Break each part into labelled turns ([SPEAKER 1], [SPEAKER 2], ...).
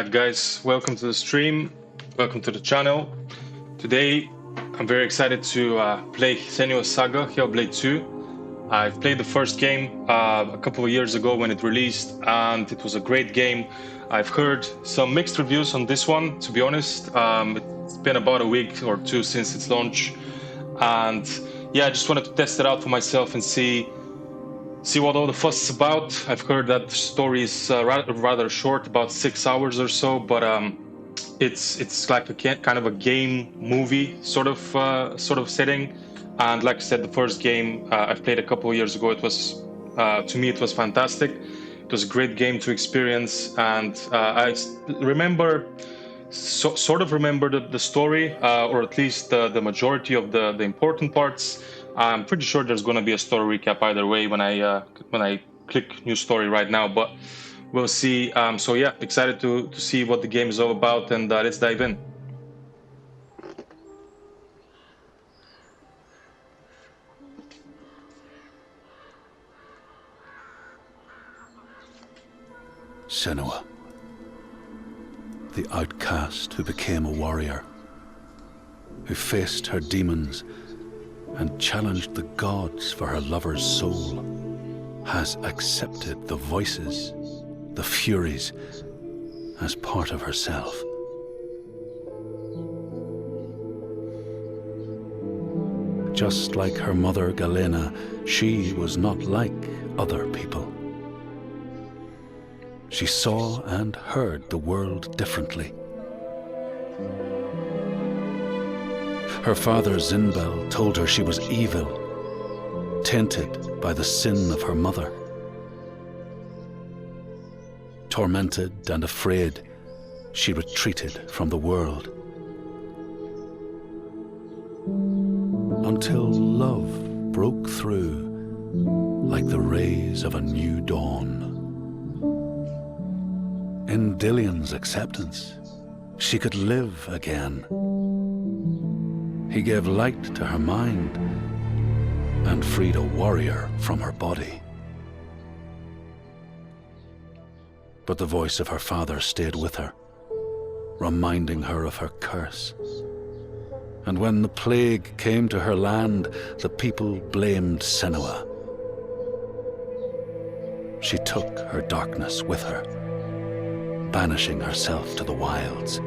[SPEAKER 1] Alright guys, welcome to the stream, welcome to the channel. Today I'm very excited to play SENUA'S SAGA HELLBLADE II. I've played the first game a couple of years ago when it released, and it was a great game. I've heard some mixed reviews on this one, to be honest. It's been about a week or two since its launch, and yeah, I just wanted to test it out for myself and see what all the fuss is about. I've heard that the story is rather short, about 6 hours or so, but it's like a kind of a game movie sort of setting. And like I said, the first game I've played a couple of years ago, it was to me it was fantastic. It was a great game to experience, and I remember sort of remember the story, or at least the majority of the important parts. I'm pretty sure there's going to be a story recap either way when I click new story right now, but we'll see. So yeah, excited to see what the game is all about, and let's dive in.
[SPEAKER 2] Senua, the outcast who became a warrior, who faced her demons and challenged the gods for her lover's soul, has accepted the voices, the furies, as part of herself. Just like her mother Galena, she was not like other people. She saw and heard the world differently. Her father Zinbel told her she was evil, tainted by the sin of her mother. Tormented and afraid, she retreated from the world. Until love broke through like the rays of a new dawn. In Dillion's acceptance, she could live again. He gave light to her mind and freed a warrior from her body. But the voice of her father stayed with her, reminding her of her curse. And when the plague came to her land, the people blamed Senua. She took her darkness with her, banishing herself to the wilds.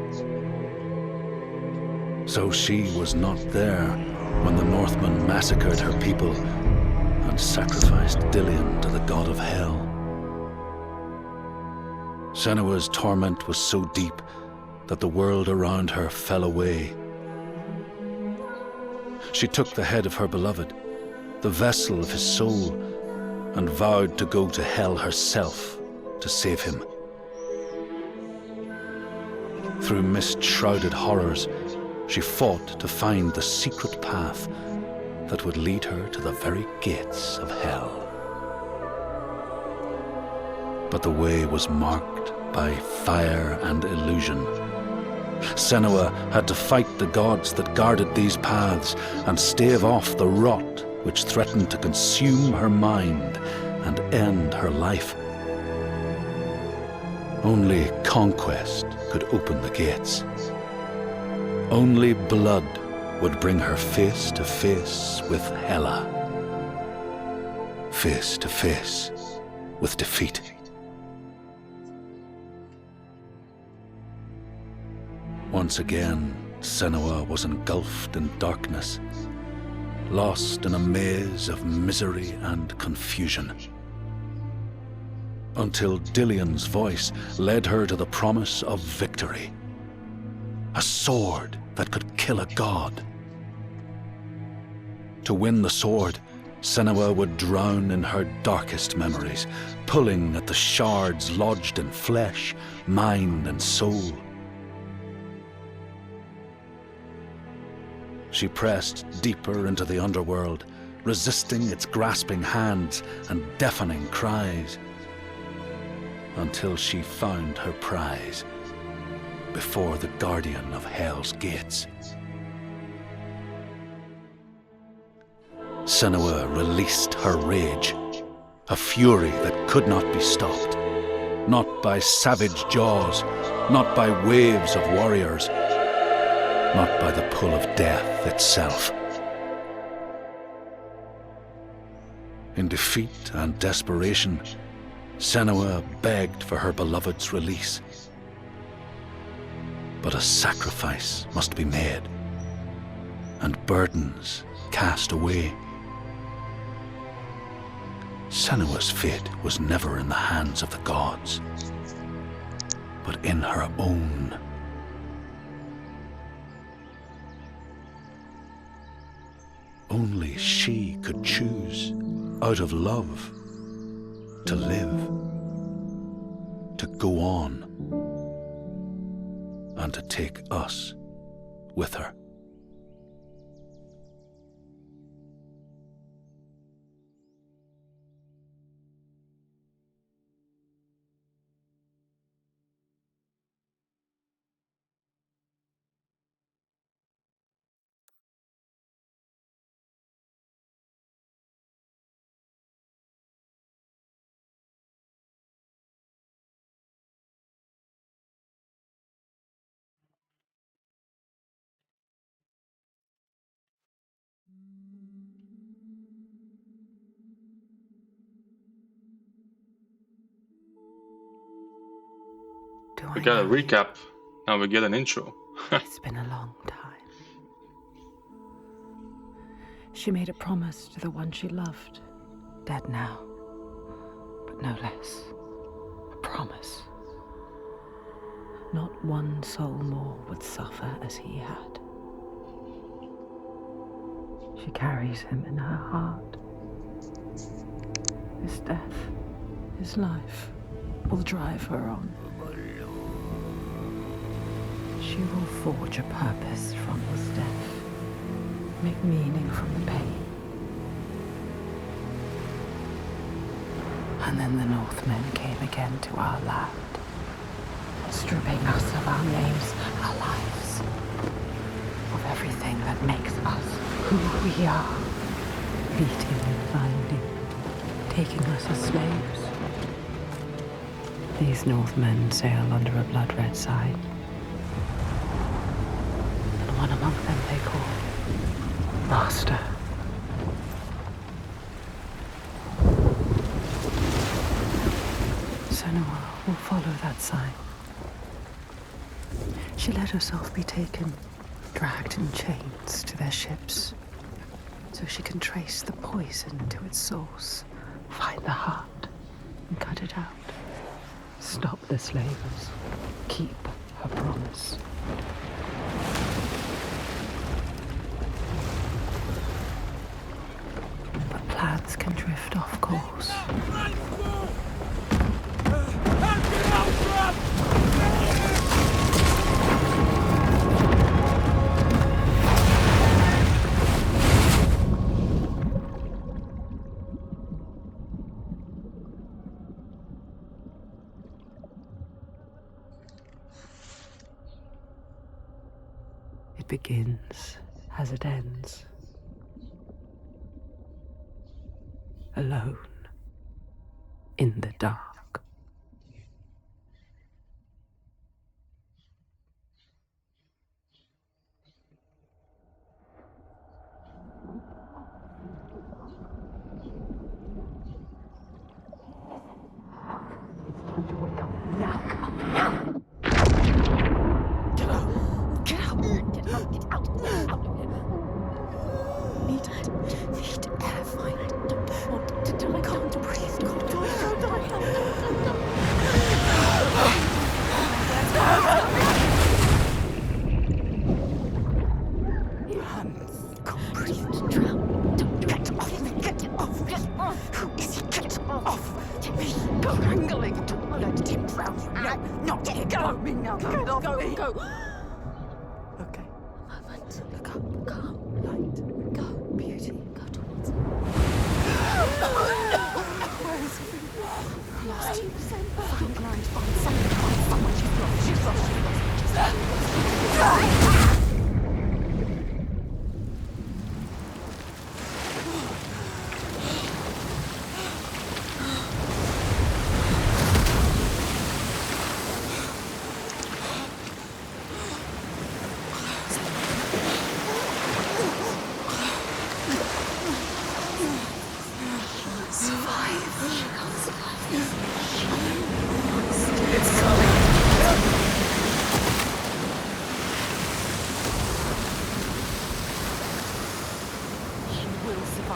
[SPEAKER 2] So she was not there when the Northmen massacred her people and sacrificed Dillion to the god of hell. Senua's torment was so deep that the world around her fell away. She took the head of her beloved, the vessel of his soul, and vowed to go to hell herself to save him. Through mist-shrouded horrors, she fought to find the secret path that would lead her to the very gates of hell. But the way was marked by fire and illusion. Senua had to fight the gods that guarded these paths and stave off the rot which threatened to consume her mind and end her life. Only conquest could open the gates. Only blood would bring her face to face with Hela, face to face with defeat. Once again, Senua was engulfed in darkness, lost in a maze of misery and confusion, until Dillion's voice led her to the promise of victory. A sword that could kill a god. To win the sword, Senua would drown in her darkest memories, pulling at the shards lodged in flesh, mind, and soul. She pressed deeper into the underworld, resisting its grasping hands and deafening cries, until she found her prize before the guardian of Hell's gates. Senua released her rage, a fury that could not be stopped, not by savage jaws, not by waves of warriors, not by the pull of death itself. In defeat and desperation, Senua begged for her beloved's release. But a sacrifice must be made, and burdens cast away. Senua's fate was never in the hands of the gods, but in her own. Only she could choose, out of love, to live, to go on, and to take us with her.
[SPEAKER 1] We got a recap, now we get an intro.
[SPEAKER 3] It's been a long time. She made a promise to the one she loved, dead now, but no less. A promise. Not one soul more would suffer as he had. She carries him in her heart. His death, his life, will drive her on. She will forge a purpose from his death, make meaning from the pain. And then the Northmen came again to our land, stripping us of our names, our lives, of everything that makes us who we are, beating and binding, taking us as slaves. These Northmen sail under a blood-red sign. One among them they call Master. Senua will follow that sign. She let herself be taken, dragged in chains to their ships, so she can trace the poison to its source, find the heart, and cut it out. Stop the slavers, keep her promise. Plans can drift off course. It begins as it ends. Alone, in the dark. Need air, find. Don't want to die. Can't breathe. Don't die.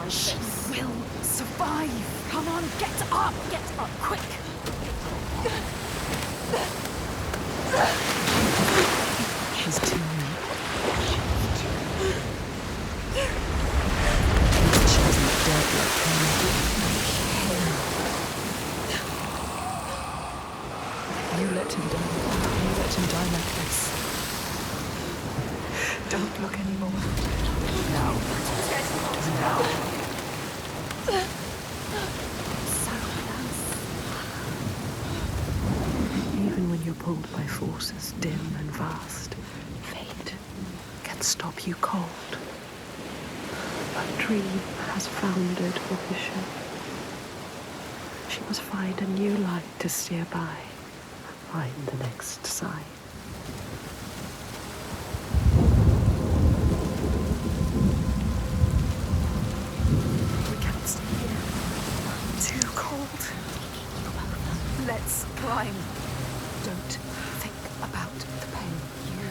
[SPEAKER 3] She will survive. Come on, get up. Get up, quick. She's too weak. She's dead like You let him die. You let him die like this. Don't look anymore. Now. Now. So close. Even when you're pulled by forces dim and vast, fate can stop you cold. A dream has foundered for the ship. She must find a new light to steer by. Find the next sign. We can't stay here. Too cold. Let's climb. Don't think about the pain.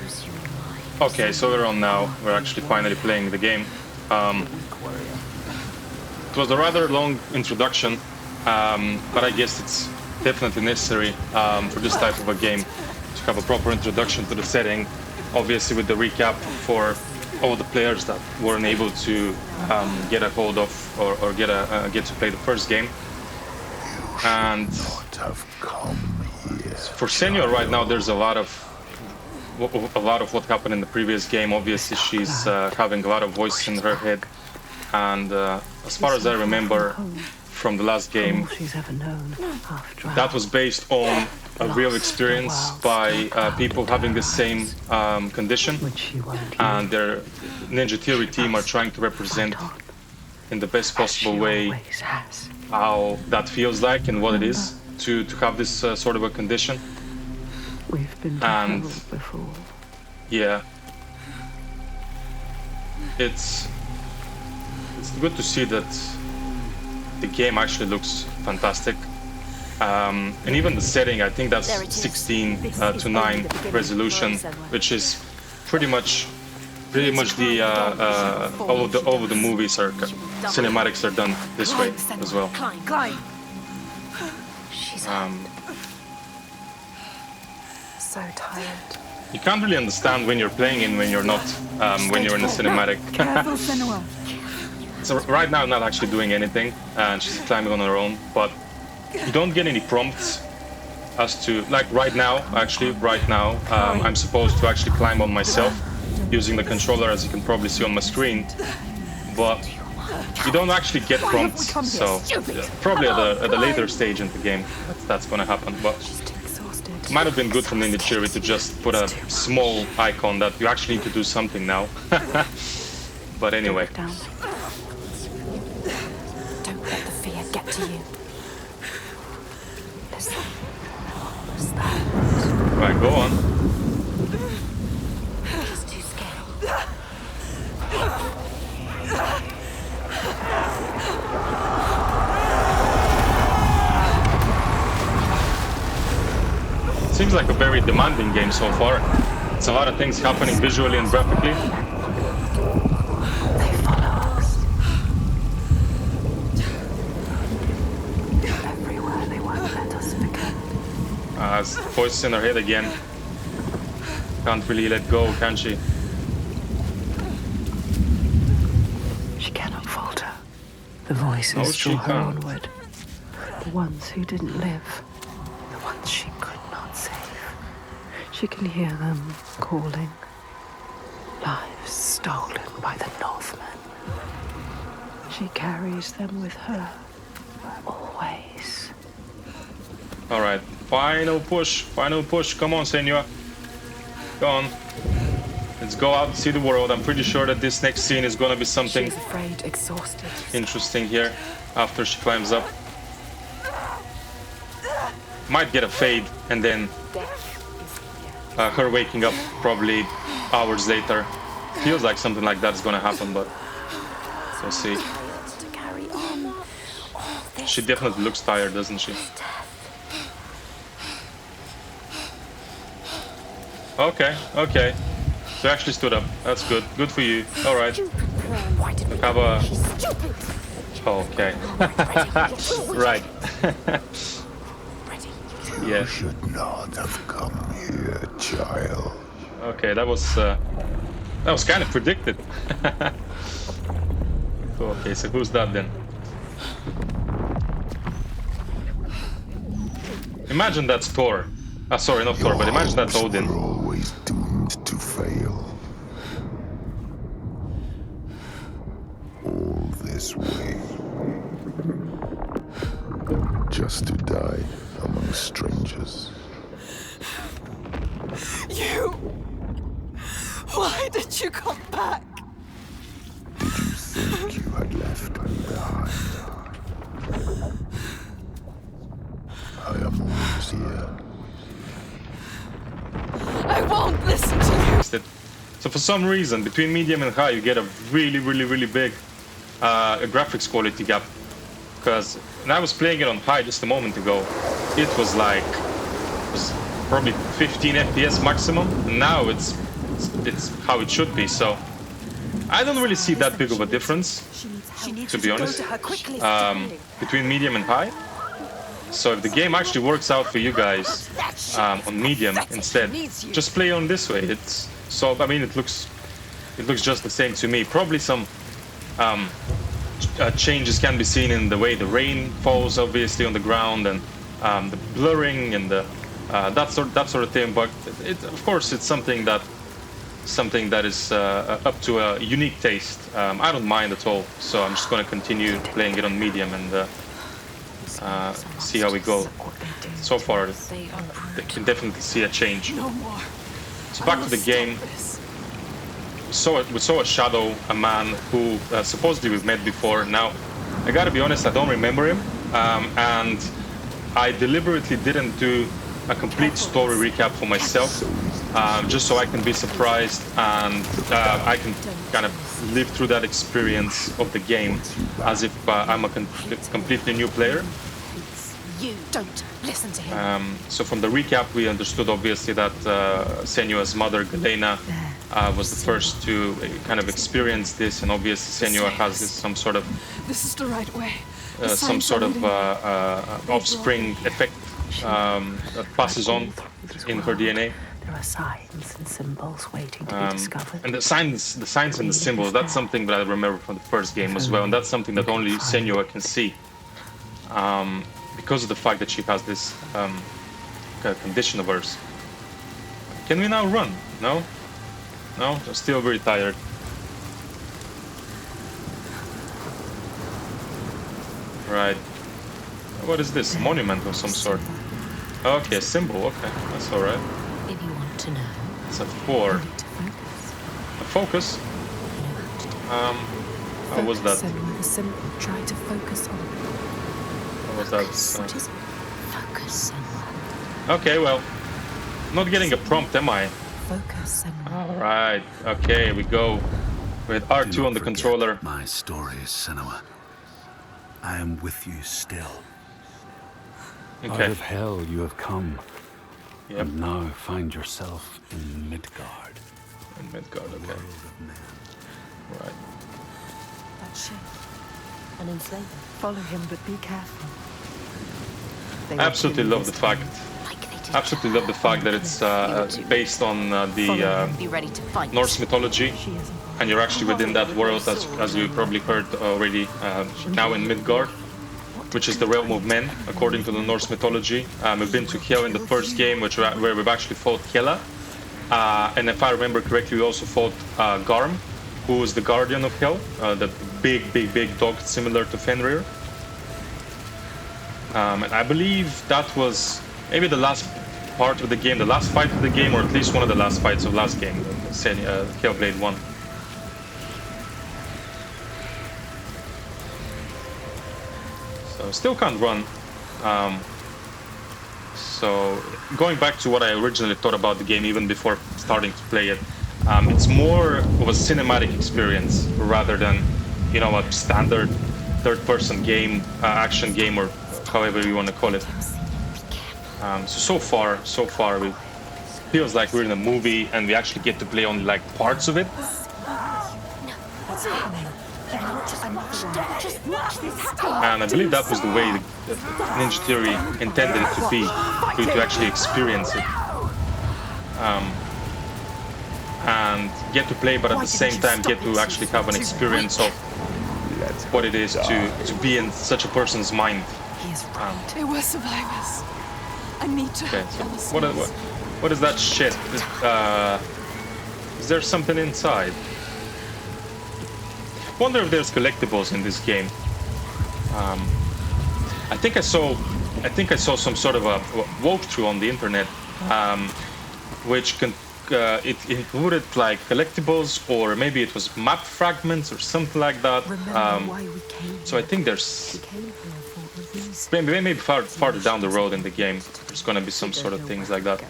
[SPEAKER 3] Use your mind.
[SPEAKER 1] Okay, so we're on now. We're actually finally playing the game. It was a rather long introduction, but I guess it's definitely necessary for this type of a game to have a proper introduction to the setting, obviously with the recap for all the players that weren't able to get a hold of or get to play the first game. And for Senua right now, there's a lot of what happened in the previous game. Obviously she's having a lot of voices in her head, and as far as I remember from the last game, that was based on a real experience by people having the same condition, and their Ninja Theory team are trying to represent in the best possible way how that feels like and what it is to have this sort of a condition.
[SPEAKER 3] We've been to before.
[SPEAKER 1] Yeah, it's good to see that the game actually looks fantastic, and even the setting, I think that's 16:9 resolution, which is pretty much the all of the movies are cinematics are done this way as well.
[SPEAKER 3] So tired.
[SPEAKER 1] You can't really understand when you're playing and when you're not, when you're in a cinematic. So right now I'm not actually doing anything, and she's climbing on her own, but you don't get any prompts as to, like right now, I'm supposed to actually climb on myself using the controller, as you can probably see on my screen, but you don't actually get prompts, so yeah, probably at a later stage in the game that's gonna happen. But it might have been good for Ninja Theory to just put a small icon that you actually need to do something now. But anyway.
[SPEAKER 3] Don't let the fear get to you. Listen. What's that?
[SPEAKER 1] Right, go on.
[SPEAKER 3] He's too scared.
[SPEAKER 1] Seems like a very demanding game so far. It's a lot of things happening visually and graphically.
[SPEAKER 3] They follow us. Everywhere they won't let us forget.
[SPEAKER 1] Voices in her head again. Can't really let go, can she?
[SPEAKER 3] She cannot falter. The voices draw her onward. The ones who didn't live. The ones she could not save. She can hear them calling. Lives stolen by the Northmen. She carries them with her. Always.
[SPEAKER 1] Alright, final push, come on Senua. Go on. Let's go out and see the world. I'm pretty sure that this next scene is gonna be something
[SPEAKER 3] She's afraid, exhausted.
[SPEAKER 1] interesting here after she climbs up. Might get a fade and then her waking up probably hours later. Feels like something like that is gonna happen, but we'll see. She definitely looks tired, doesn't she? Okay. So you actually stood up. That's good. Good for you. Alright.
[SPEAKER 3] Why did we
[SPEAKER 1] have a...
[SPEAKER 3] stupid?
[SPEAKER 1] Oh, okay. Right. Yeah.
[SPEAKER 4] You should not have come here, child.
[SPEAKER 1] Okay, that was kind of predicted. Okay, so who's that then? Imagine that's Thor. Sorry, not Thor, but imagine that's Odin.
[SPEAKER 4] You're always doomed to fail. All this way. Just to die among strangers.
[SPEAKER 3] You! Why did you come back?
[SPEAKER 4] Did you think you had left me behind? I am always here.
[SPEAKER 3] I won't listen to you!
[SPEAKER 1] So for some reason, between medium and high, you get a really big graphics quality gap. Because when I was playing it on high just a moment ago, it was like probably 15 FPS maximum. And now it's how it should be. So I don't really see that big of a difference, to be honest, between medium and high. So if the game actually works out for you guys on medium instead, just play on this way. It's so, I mean, it looks just the same to me. Probably some changes can be seen in the way the rain falls, obviously, on the ground, and the blurring and the that sort of thing. But of course, it's something that is up to a unique taste. I don't mind at all, so I'm just going to continue playing it on medium and see how we go. So far, I can definitely see a change. So back to the game. We saw a shadow, a man who supposedly we've met before. Now, I gotta be honest, I don't remember him, and I deliberately didn't do a complete story recap for myself, just so I can be surprised and I can kind of live through that experience of the game as if I'm a completely new player.
[SPEAKER 3] You don't listen to him.
[SPEAKER 1] So from the recap, we understood obviously that Senua's mother, Galena, was the first to kind of experience this, and obviously Senua has some sort of offspring effect that passes on in her DNA.
[SPEAKER 3] There are signs and symbols waiting to be discovered.
[SPEAKER 1] And the signs and the symbols, that's something that I remember from the first game as well, and that's something that only Senua can see. Because of the fact that she has this condition of hers. Can we now run? No? No? I'm still very tired. Right. What is this? A monument of some sort? Okay, a symbol. Okay, that's alright.
[SPEAKER 3] If you want to know,
[SPEAKER 1] It's a 4.
[SPEAKER 3] you need to focus.
[SPEAKER 1] A focus? How was that?
[SPEAKER 3] The symbol. Try to focus on it.
[SPEAKER 1] What was that?
[SPEAKER 3] What is focus?
[SPEAKER 1] Okay, well, not getting a prompt, am I?
[SPEAKER 3] Focus.
[SPEAKER 1] Alright, okay, we go with R2 on the controller.
[SPEAKER 2] My story, Senua. I am with you still. Out
[SPEAKER 1] Okay.
[SPEAKER 2] of hell you have come,
[SPEAKER 1] Yep.
[SPEAKER 2] and now find yourself in Midgard.
[SPEAKER 1] In Midgard, okay.
[SPEAKER 2] World of men.
[SPEAKER 1] Right.
[SPEAKER 3] That ship. An enslaver. Follow him, but be careful.
[SPEAKER 1] Absolutely love the fact. Absolutely love the fact that it's based on the
[SPEAKER 3] Be ready to fight.
[SPEAKER 1] Norse mythology, and you're actually within that world, as you probably heard already. Now in Midgard, which is the realm of men, according to the Norse mythology. We've been to Hel in the first game, where we've actually fought Hela, and if I remember correctly, we also fought Garm, who is the guardian of Hel, the big dog similar to Fenrir. And I believe that was maybe the last part of the game, the last fight of the game, or at least one of the last fights of last game, Hellblade 1. So still can't run. So going back to what I originally thought about the game, even before starting to play it, it's more of a cinematic experience rather than, you know, a standard third-person game, action game, or however you want to call it. So far, it feels like we're in a movie and we actually get to play only like parts of it.
[SPEAKER 3] What's happening? They're not just another one. Just watch this happen.
[SPEAKER 1] And I believe that was the way the Ninja Theory intended it to be, for you to actually experience it. And get to play, but at the same time get to actually have an experience of what it is to be in such a person's mind.
[SPEAKER 3] He is right.
[SPEAKER 5] They were survivors. I need to
[SPEAKER 1] Okay,
[SPEAKER 5] help
[SPEAKER 1] so
[SPEAKER 5] them.
[SPEAKER 1] what is that shit? Is there something inside? Wonder if there's collectibles in this game. I think I saw some sort of a walkthrough on the internet, which it included like collectibles, or maybe it was map fragments or something like that. So I think there's maybe farther down the road in the game there's gonna be some sort of things like that.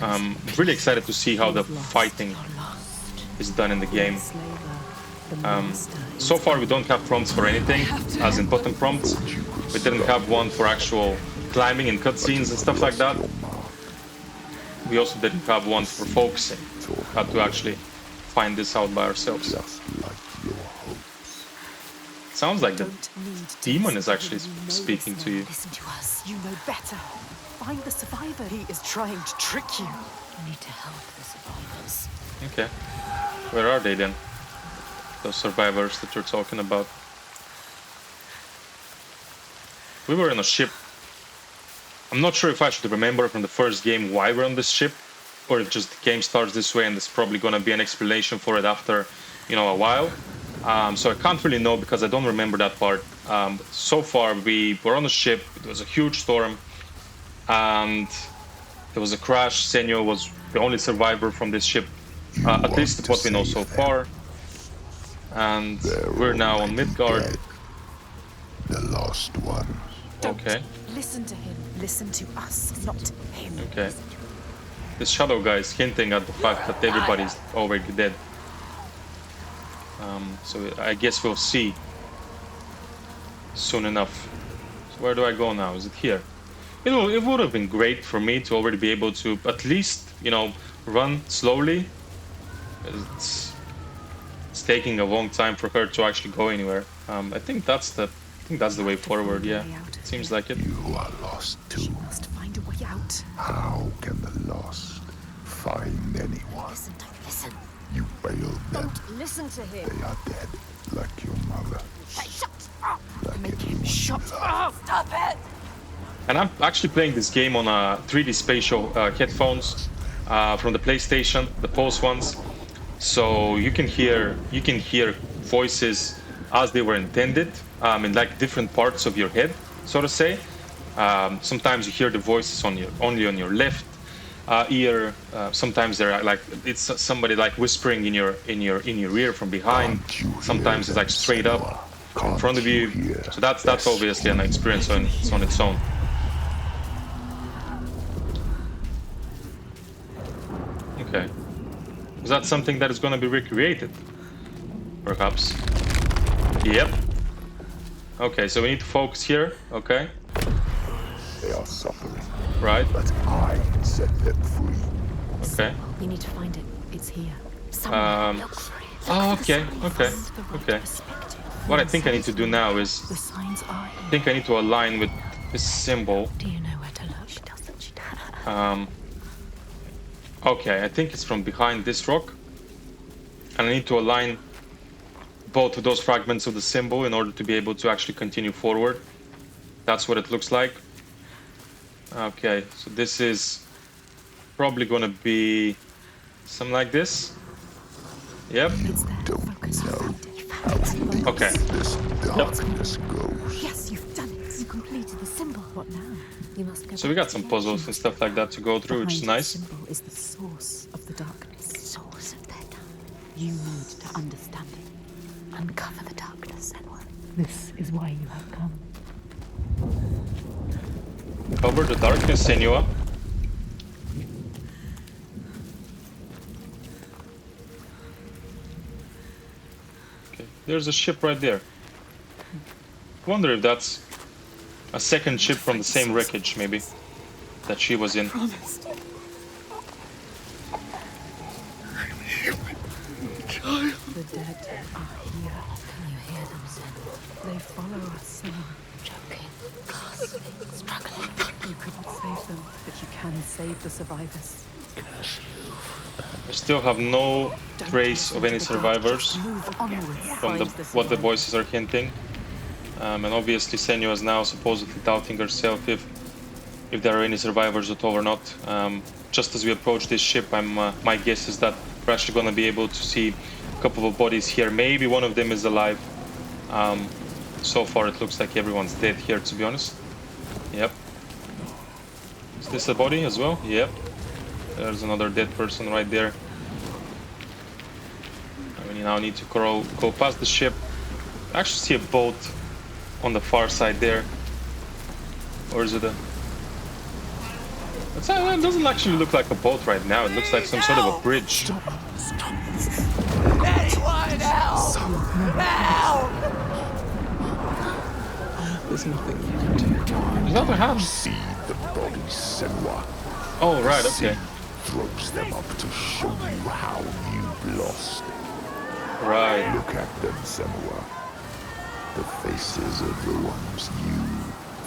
[SPEAKER 1] I'm really excited to see how the fighting is done in the game. So far we don't have prompts for anything, as in button prompts. We didn't have one for actual climbing and cutscenes and stuff like that. We also didn't have one for focusing. Had to actually find this out by ourselves. Sounds like the demon is actually speaking to you.
[SPEAKER 3] Listen to us. You know better. Find the survivor. He is trying to trick you. You need to help the survivors.
[SPEAKER 1] Okay. Where are they then? Those survivors that you're talking about. We were in a ship. I'm not sure if I should remember from the first game why we're on this ship, or if just the game starts this way and there's probably gonna be an explanation for it after, a while. So I can't really know because I don't remember that part. So far we were on a ship, it was a huge storm, and there was a crash. Senua was the only survivor from this ship, at least what we know so far. And we're now on Midgard.
[SPEAKER 4] The lost one.
[SPEAKER 1] Okay.
[SPEAKER 3] Listen to him. Listen to us, not him.
[SPEAKER 1] Okay. This shadow guy is hinting at the fact that everybody's already dead. So I guess we'll see soon enough. So where do I go now? Is it here? It would have been great for me to already be able to at least, run slowly. It's taking a long time for her to actually go anywhere. I think that's the way forward. Yeah, seems like it.
[SPEAKER 4] You are lost too.
[SPEAKER 3] She must find a way out.
[SPEAKER 4] How can the lost find anyone?
[SPEAKER 3] Listen, don't listen.
[SPEAKER 4] You failed them.
[SPEAKER 3] Don't listen to him.
[SPEAKER 4] They are dead, like your mother.
[SPEAKER 3] Shut up!
[SPEAKER 4] Like
[SPEAKER 3] Make him
[SPEAKER 4] everyone
[SPEAKER 3] shut
[SPEAKER 4] you
[SPEAKER 3] up! Stop it!
[SPEAKER 1] And I'm actually playing this game on 3D spatial headphones from the PlayStation, the Pulse ones. So you can hear voices as they were intended, in like different parts of your head, so to say. Sometimes you hear the voices only on your left ear. Sometimes they're like it's somebody like whispering in your ear from behind. Sometimes it's like straight up in front of you. So that's obviously an experience on its own. Okay. Is that something that is going to be recreated? Perhaps. Yep. Okay, so we need to focus here. Okay.
[SPEAKER 4] They are suffering.
[SPEAKER 1] Right.
[SPEAKER 4] But I set them free.
[SPEAKER 1] Okay.
[SPEAKER 3] You need to find it. It's here. Somewhere. Look for it.
[SPEAKER 1] Oh, okay. Okay. Okay. What I think I need to do now is
[SPEAKER 3] The signs are here.
[SPEAKER 1] I think I need to align with this symbol.
[SPEAKER 3] Do you know where to look? She doesn't. She doesn't.
[SPEAKER 1] Okay, I think it's from behind this rock. And I need to align both of those fragments of the symbol in order to be able to actually continue forward. That's what it looks like. Okay, so this is probably gonna be something like this. Yep.
[SPEAKER 3] It's there. Focus. You found it. You found it.
[SPEAKER 1] Okay.
[SPEAKER 4] This darkness goes.
[SPEAKER 3] Yes, you've done it. You completed the symbol. What now? You must go.
[SPEAKER 1] So we got some puzzles and stuff like that to go through, which is nice.
[SPEAKER 3] The symbol is the source of the darkness. Source of their darkness. You need to understand it. Uncover the darkness, Senua. This is why you have come.
[SPEAKER 1] Cover the darkness, Senua. Okay, there's a ship right there. Wonder if that's a second ship from the same wreckage, maybe, that she was in.
[SPEAKER 5] Promised. I'm human. Child.
[SPEAKER 3] dead are here. Can you hear them, Senua? They follow us, Senua. Choking, gasping, struggling. You couldn't save them, but you can save the survivors.
[SPEAKER 1] I still have no trace of any survivors from what the voices are hinting. And obviously Senua is now supposedly doubting herself if there are any survivors at all or not. Just as we approach this ship, my guess is that we're actually going to be able to see a couple of bodies here. Maybe one of them is alive. So far it looks like everyone's dead here, to be honest. Yep. Is this a body as well? Yep. There's another dead person right there. We now need to go past the ship. I actually see a boat on the far side there. Or is it a... It doesn't actually look like a boat right now. It looks like some sort of a bridge.
[SPEAKER 5] Anyone help! Help!
[SPEAKER 4] There's nothing you can do.
[SPEAKER 1] There's nothing happening.
[SPEAKER 4] See the bodies, Senua.
[SPEAKER 1] Oh, right, okay.
[SPEAKER 4] Throws them up to show you how you've lost.
[SPEAKER 1] Right.
[SPEAKER 4] Look at them, Senua. The faces of the ones you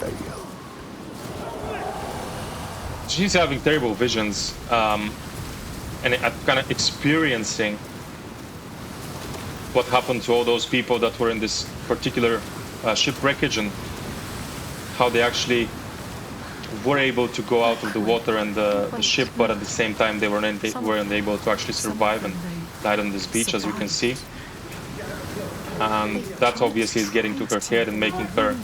[SPEAKER 4] failed.
[SPEAKER 1] She's having terrible visions, and kind of experiencing what happened to all those people that were in this particular shipwreckage, and how they actually were able to go out of the water and the ship, but at the same time they weren't able to actually survive and died on this beach, as we can see. And that obviously is getting to her head and making her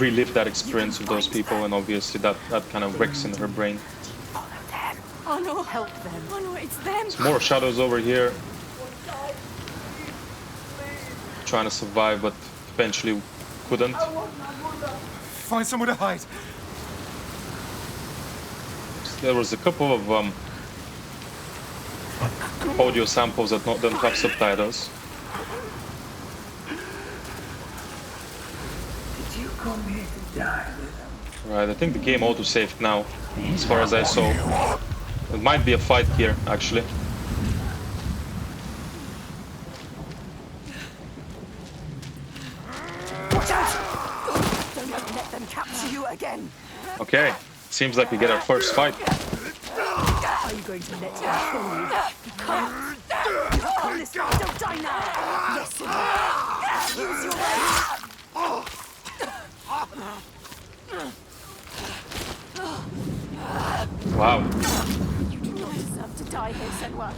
[SPEAKER 1] relive that experience of those people, and obviously that kind of wrecks in her brain.
[SPEAKER 5] Oh no! Help them! Oh no, it's them!
[SPEAKER 1] Some more shadows over here, trying to survive, but eventually couldn't.
[SPEAKER 6] Find somewhere to hide.
[SPEAKER 1] There was a couple of audio samples that don't have subtitles. Right, I think the game auto-saved now, as far as I saw. It might be a fight here, actually.
[SPEAKER 5] Watch out! Don't let them capture you again.
[SPEAKER 1] Okay, seems like we get our first fight.
[SPEAKER 5] Are you going to let them kill you? You can't. You promised me. Don't die now. Listen. Use your rage.
[SPEAKER 1] Wow.
[SPEAKER 5] You do not deserve to die here, Senua.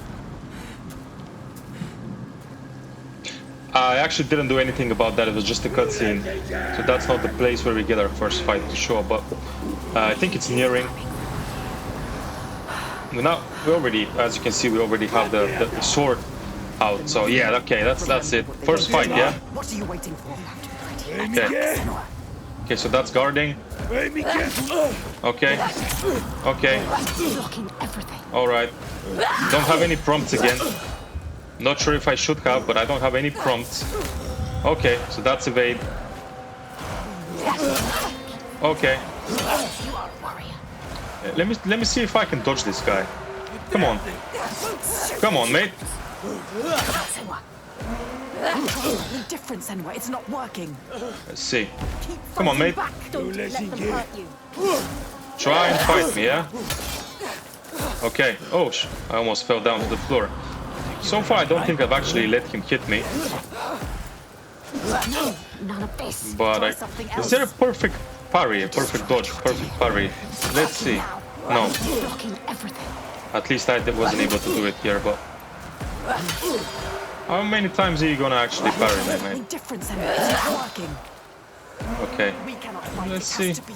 [SPEAKER 1] I actually didn't do anything about that, it was just a cutscene. So that's not the place where we get our first fight to show, but I think it's nearing. Now, we already, as you can see, we already have the sword out. So yeah, okay, that's it. First fight, yeah?
[SPEAKER 5] What are you waiting for?
[SPEAKER 1] Okay. Okay, so that's guarding. Okay. Okay.
[SPEAKER 5] Blocking everything.
[SPEAKER 1] Alright. Don't have any prompts again. Not sure if I should have, but I don't have any prompts. Okay, so that's evade. Okay.
[SPEAKER 5] You are a warrior.
[SPEAKER 1] Let me see if I can dodge this guy. Come on. Come on, mate.
[SPEAKER 5] Senua. No difference, Senua. It's not working.
[SPEAKER 1] Let's see.
[SPEAKER 5] Keep
[SPEAKER 1] Come on, mate.
[SPEAKER 5] back. Don't let them hurt you.
[SPEAKER 1] Try and fight me, yeah? Okay. Oh, I almost fell down to the floor. So far, I don't think I've actually let him hit me.
[SPEAKER 5] No, none of this.
[SPEAKER 1] But
[SPEAKER 5] Try something
[SPEAKER 1] is
[SPEAKER 5] else.
[SPEAKER 1] there a perfect parry, a perfect dodge, perfect parry? Let's see. No.
[SPEAKER 5] Blocking everything.
[SPEAKER 1] At least I wasn't able to do it here, but... How many times are you gonna actually parry me,
[SPEAKER 5] No
[SPEAKER 1] mate?
[SPEAKER 5] difference, Senua. It's not working.
[SPEAKER 1] Okay.
[SPEAKER 5] We cannot fight.
[SPEAKER 1] Let's
[SPEAKER 5] It
[SPEAKER 1] see.
[SPEAKER 5] has to be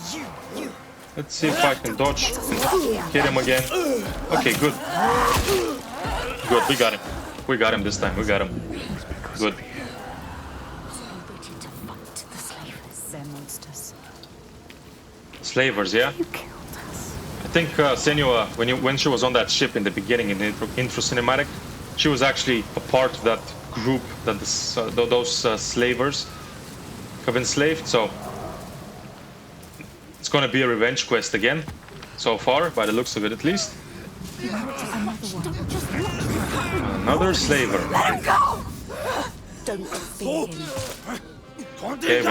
[SPEAKER 5] you.
[SPEAKER 1] Let's see if I can dodge. Hit him again. Okay, good. Good, we got him. We got him this time, we got him. Good.
[SPEAKER 5] To fight the slavers. They're monsters.
[SPEAKER 1] Slavers, yeah?
[SPEAKER 5] You killed us.
[SPEAKER 1] I think Senua, when she was on that ship in the beginning, in the intro cinematic, she was actually a part of that group that those slavers have enslaved, so it's gonna be a revenge quest again, so far, by the looks of it at least. Another slaver.
[SPEAKER 5] Let him go! Don't fear him.
[SPEAKER 1] Okay,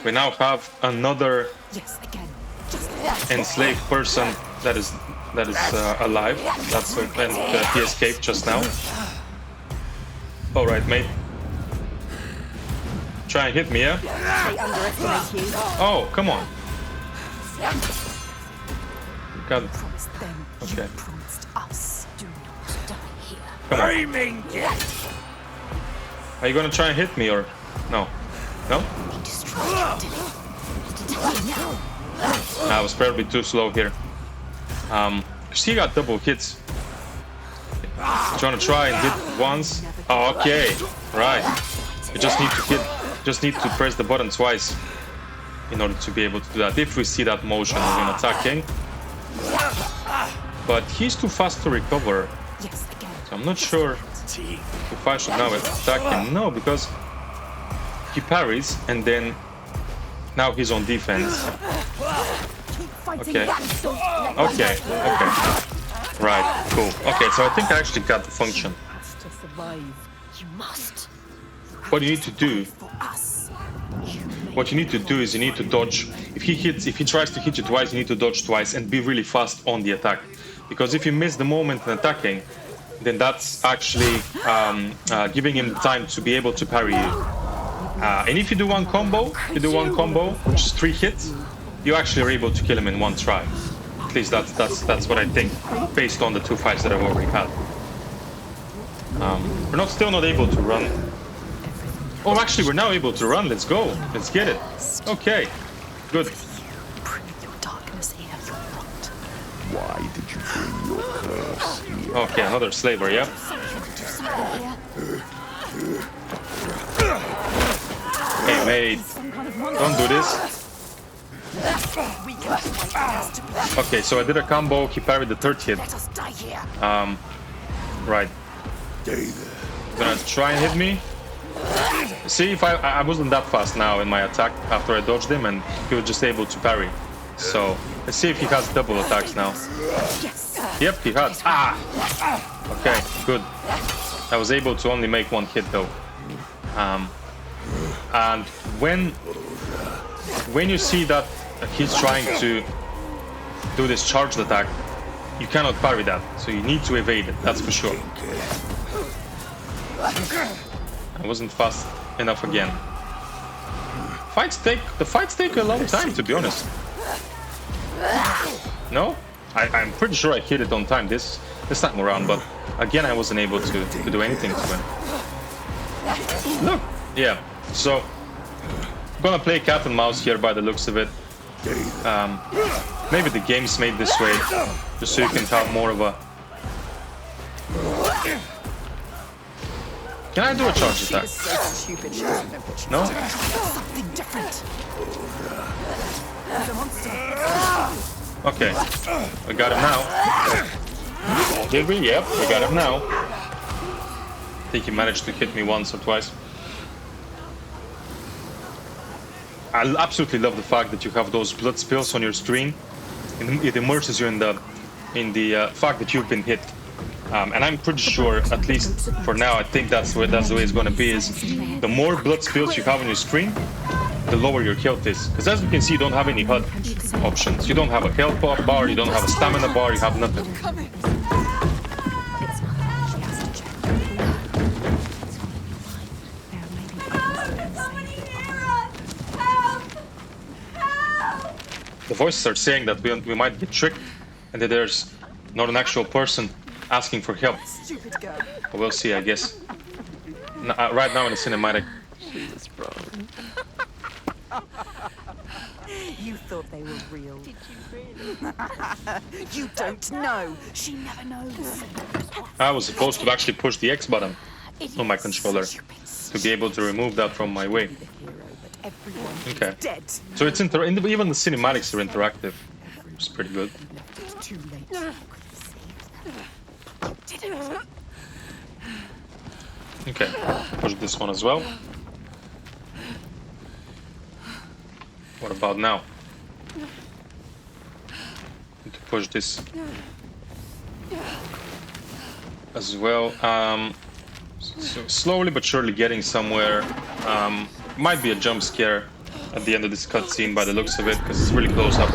[SPEAKER 1] we now have another
[SPEAKER 5] Yes, again. Just like that.
[SPEAKER 1] enslaved person that is alive. That's and he escaped just now. All right, mate. Try and hit me, yeah?
[SPEAKER 5] They underestimate you.
[SPEAKER 1] Oh, come on. God.
[SPEAKER 5] Promised them.
[SPEAKER 1] Okay.
[SPEAKER 5] You promised us. Do not die here.
[SPEAKER 1] Come on. Are you gonna try and hit me or no? No?
[SPEAKER 5] He destroyed you, did he? Now.
[SPEAKER 1] I was probably too slow here. Cause he got double hits. Trying to try and hit once. Oh, okay. Right. You just need to hit. Just need to press the button twice in order to be able to do that. If we see that motion of him attacking. But he's too fast to recover.
[SPEAKER 5] Yes, again.
[SPEAKER 1] So I'm not sure if I should now attack him. No, because he parries and then now he's on defense.
[SPEAKER 5] Keep fighting
[SPEAKER 1] Okay.
[SPEAKER 5] back. Don't let
[SPEAKER 1] Okay, okay. Right, cool. Okay, so I think I actually got the function.
[SPEAKER 5] us to survive. You must.
[SPEAKER 1] What you need to do,
[SPEAKER 5] For us.
[SPEAKER 1] what you need to do is you need to dodge. If he tries to hit you twice, you need to dodge twice and be really fast on the attack. Because if you miss the moment in attacking, then that's actually giving him the time to be able to parry you. And if you do one combo, which is 3 hits, you actually are able to kill him in 1 try. At least that's what I think, based on the 2 fights that I've already had. We're still not able to run. Oh, actually, we're now able to run. Let's go. Let's get it. Okay, good.
[SPEAKER 5] Bring your darkness here. You're not.
[SPEAKER 4] Why did you bring your curse here?
[SPEAKER 1] Okay, another slaver, yeah. Hey, mate, don't do this. Okay, so I did a combo. He parried the 3rd hit.
[SPEAKER 5] Let us die here.
[SPEAKER 1] Right. Gonna try and hit me. See, if I wasn't that fast now in my attack after I dodged him, and he was just able to parry. So let's see if he has double attacks now.
[SPEAKER 5] Yes.
[SPEAKER 1] Yep, he has. Ah. Okay, good. I was able to only make 1 hit though. And when you see that he's trying to do this charged attack, you cannot parry that. So you need to evade it. That's for sure. I wasn't fast enough again. The fights take a long time, to be honest. No? I'm pretty sure I hit it on time this time around, but again I wasn't able to do anything to him. Look, yeah. So I'm gonna play cat and mouse here by the looks of it. Maybe the game's made this way, just so you can have more of a. Can I do a charge attack?
[SPEAKER 5] So stupid. She doesn't know what she's
[SPEAKER 1] No?
[SPEAKER 5] doing. Something different. There's a monster.
[SPEAKER 1] Okay, we got him now. Did we? Yep, we got him now. I think he managed to hit me once or twice. I absolutely love the fact that you have those blood spills on your screen. It immerses you in the fact that you've been hit. And I'm pretty sure, at least for now, I think that's the way it's going to be. Is the more blood spills you have on your screen, the lower your health is. Because as you can see, you don't have any HUD options. You don't have a health bar, you don't have a stamina bar, you have nothing.
[SPEAKER 5] It's not her. She has to check. There may be
[SPEAKER 7] Somebody hear us! Help! Help!
[SPEAKER 1] The voices are saying that we might get tricked and that there's not an actual person asking for help.
[SPEAKER 5] stupid girl.
[SPEAKER 1] But we'll see, I guess. Right now in the cinematic.
[SPEAKER 5] You thought they were real. Did you really? You don't know. She never knows.
[SPEAKER 1] I was supposed to actually push the X button on my controller to be able to remove that from my way. Okay.
[SPEAKER 5] Dead.
[SPEAKER 1] So it's even the cinematics are interactive. It's pretty good.
[SPEAKER 5] It's too late.
[SPEAKER 1] Okay, push this one as well. What about now? Need to push this. as well. So slowly but surely getting somewhere. Might be a jump scare at the end of this cutscene by the looks of it, because it's really close up.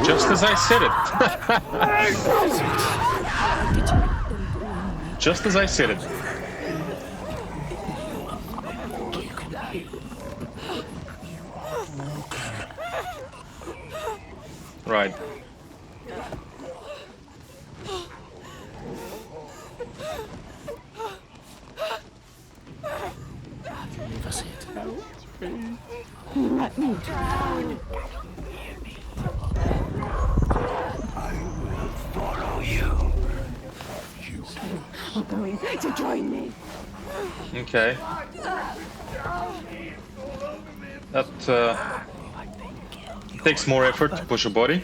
[SPEAKER 1] Just as I said it. Just as I said it. Right.
[SPEAKER 3] Let me drown.
[SPEAKER 4] I will follow you. You
[SPEAKER 3] You're going to join me.
[SPEAKER 1] Okay. That takes more effort to push a body.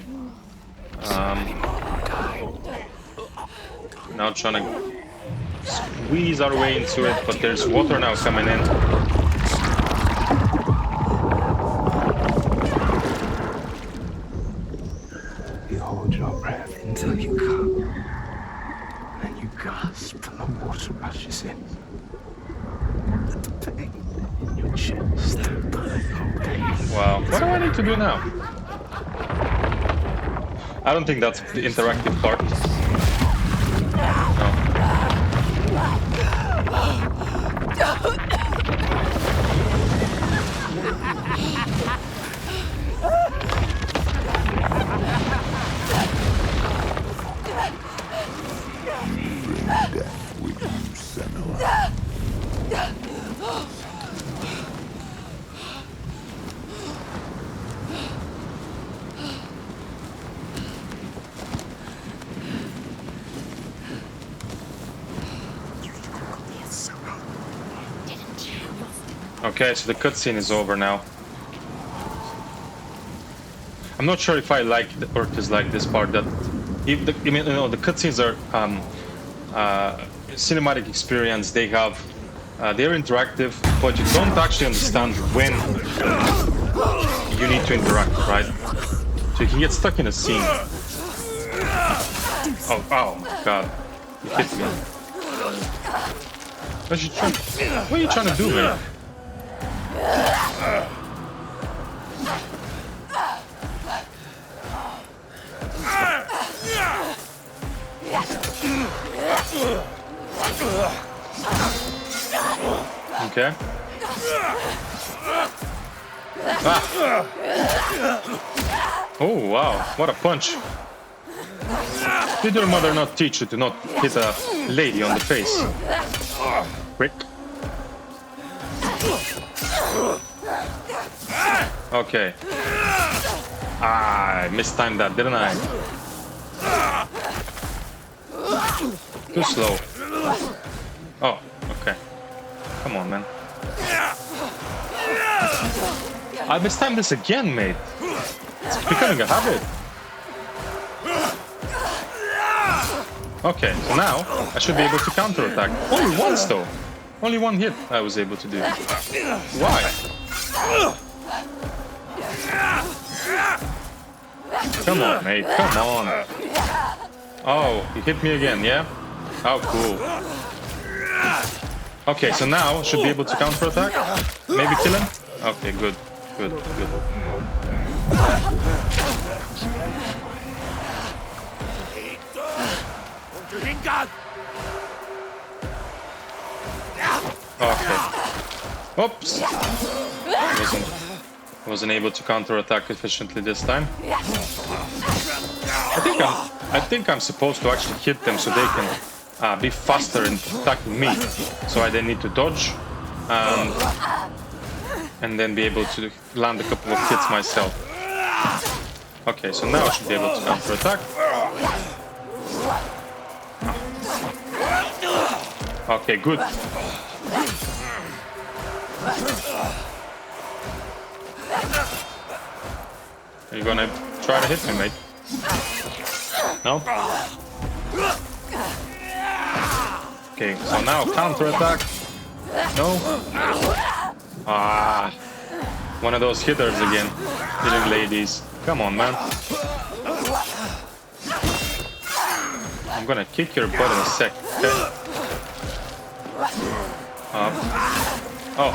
[SPEAKER 1] Now trying to squeeze our way into it, but there's water now coming in.
[SPEAKER 8] You hold your breath until you come. Then you gasp and the water rushes in. The pain in your chest.
[SPEAKER 1] Wow. What do I need to do now? I don't think that's the interactive part. No.
[SPEAKER 4] bring death with you, Senua.
[SPEAKER 1] Okay, so the cutscene is over now. I'm not sure if I like or dislike this part. That the cutscenes are cinematic experience. They have they're interactive, but you don't actually understand when you need to interact, right? So you can get stuck in a scene. Oh my god! You hit me. What are you trying to do, man? Okay. Ah. Oh wow, what a punch. Did your mother not teach you to not hit a lady on the face? Quick. Okay. I mistimed that, didn't I? Too slow. Oh, okay. Come on, man. I mistimed this again, mate. It's becoming a habit. Okay, so now I should be able to counterattack. Only once, though. Only one hit I was able to do. Why? Come on, mate. Come on. Oh, he hit me again, yeah? Oh, cool. Okay, so now I should be able to counterattack. Maybe kill him? Okay, good. Good, good. Okay. Oops. Wasn't able to counterattack efficiently this time. I think I'm supposed to actually hit them so they can be faster in attacking me. So I then need to dodge and then be able to land a couple of hits myself. Okay, so now I should be able to counterattack. Okay, good. Are you gonna try to hit me, mate? No? Okay, so now counterattack. No? Ah, one of those hitters again. Hitting ladies. Come on, man. I'm gonna kick your butt in a sec. Okay. Oh.